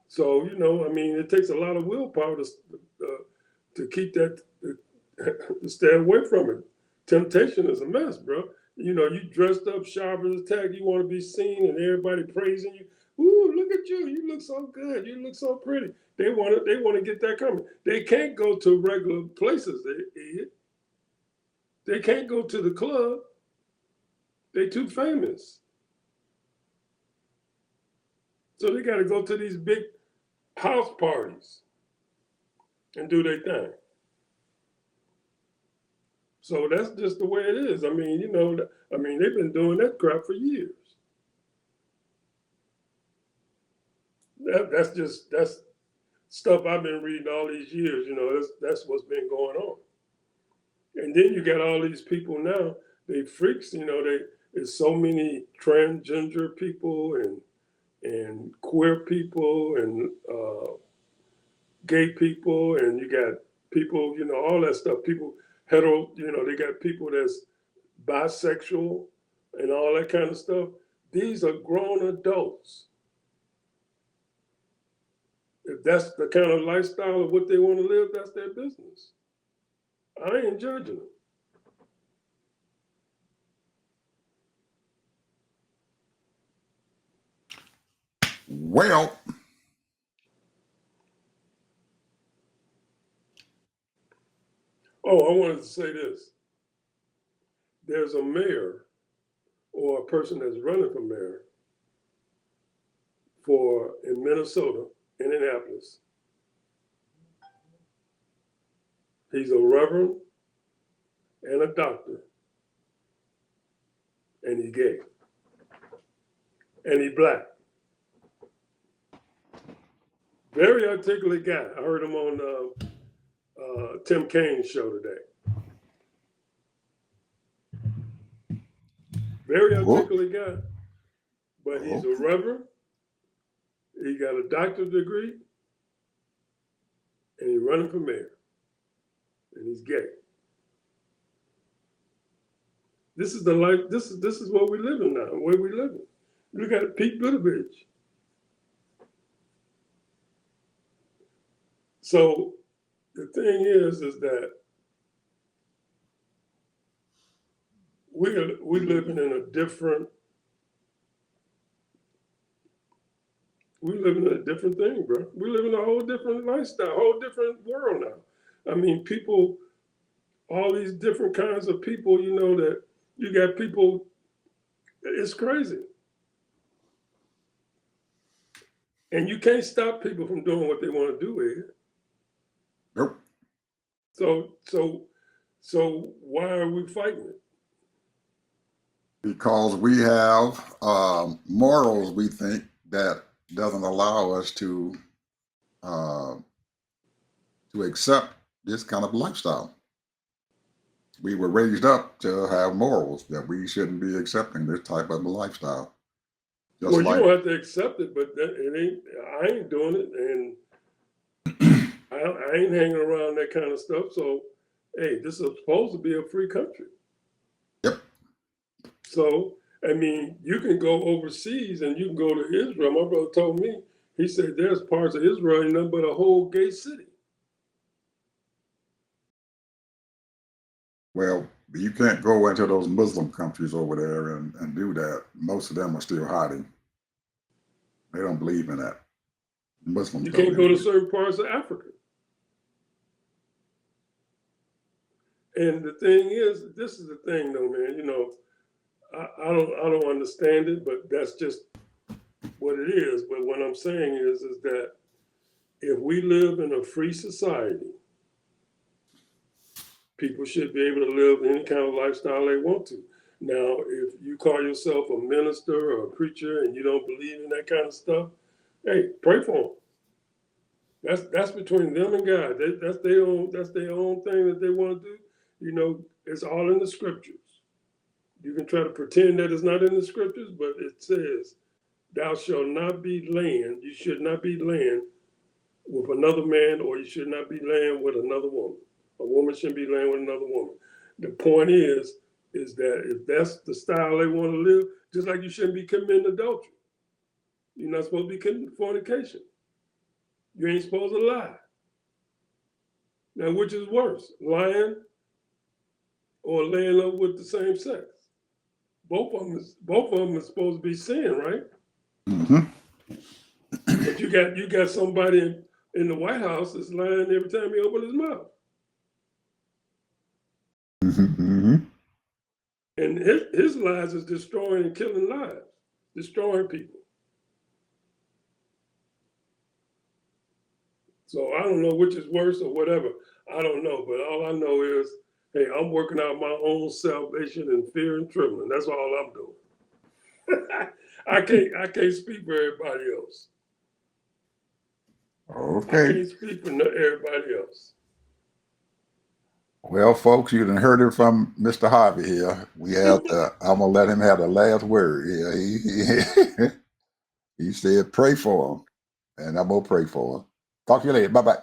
S2: So, it takes a lot of willpower to keep that, to stay away from it. Temptation is a mess, bro. You dressed up sharp as a tack. You want to be seen and everybody praising you. Ooh, look at you. You look so good. You look so pretty. They want to get that coming. They can't go to regular places. They can't go to the club. They too famous. So they got to go to these big house parties and do their thing. So that's just the way it is. They've been doing that crap for years. That's stuff I've been reading all these years. That's what's been going on. And then you got all these people now. They freaks. There's so many transgender people and queer people and gay people, and you got people. All that stuff. People hetero. They got people that's bisexual and all that kind of stuff. These are grown adults. If that's the kind of lifestyle of what they want to live, that's their business. I ain't judging them.
S1: Well,
S2: to say this. There's a mayor or a person that's running for mayor in Minnesota, Indianapolis. He's a reverend and a doctor, and he's gay, and he's black. Very articulate guy. I heard him on Tim Kaine's show today. Very articulate guy, but he's a reverend. He got a doctorate degree, and he's running for mayor, and he's gay. This is the life. This is what we live in now. Where we live in. Look at Pete Buttigieg. So the thing is that we're living in a different. We live in a different thing, bro. We live in a whole different lifestyle, whole different world now. I mean, people, all these different kinds of people, you know, that you got people, it's crazy. And you can't stop people from doing what they want to do, Ed.
S1: Nope.
S2: So why are we fighting it?
S1: Because we have morals, we think, that doesn't allow us to accept this kind of lifestyle. We were raised up to have morals that we shouldn't be accepting this type of lifestyle.
S2: Just well, you don't have to accept it, but I ain't doing it, and I ain't hanging around that kind of stuff. So, hey, this is supposed to be a free country.
S1: Yep.
S2: So, I mean, you can go overseas and you can go to Israel. My brother told me, he said there's parts of Israel ain't nothing but a whole gay city.
S1: Well, you can't go into those Muslim countries over there and do that. Most of them are still hiding. They don't believe in that. Muslims.
S2: You can't go to certain parts of Africa. And the thing is, this is the thing though, man, you know, I don't understand it, but that's just what it is. But what I'm saying is that if we live in a free society, people should be able to live any kind of lifestyle they want to. Now, if you call yourself a minister or a preacher and you don't believe in that kind of stuff, hey, pray for them. That's between them and God. That's their own thing that they want to do. You know, it's all in the scriptures. You can try to pretend that it's not in the scriptures, but it says, thou shalt not be laying, you should not be laying with another man, or you should not be laying with another woman. A woman shouldn't be laying with another woman. The point is that if that's the style they want to live, just like you shouldn't be committing adultery. You're not supposed to be committing fornication. You ain't supposed to lie. Now, which is worse, lying or laying up with the same sex? Both of them are supposed to be sin, right?
S1: Mm-hmm.
S2: But you got somebody in the White House that's lying every time he opens his mouth.
S1: Mm-hmm.
S2: And his lies is destroying and killing lives, destroying people. So I don't know which is worse or whatever. I don't know, but all I know is, hey, I'm working out my own salvation in fear and trembling. That's all I'm doing. I can't speak for everybody else.
S1: Okay.
S2: I can't speak for everybody else.
S1: Well, folks, you done heard it from Mr. Harvey here. We have I'm gonna let him have the last word here. He said, pray for him, and I'm gonna pray for him. Talk to you later. Bye-bye.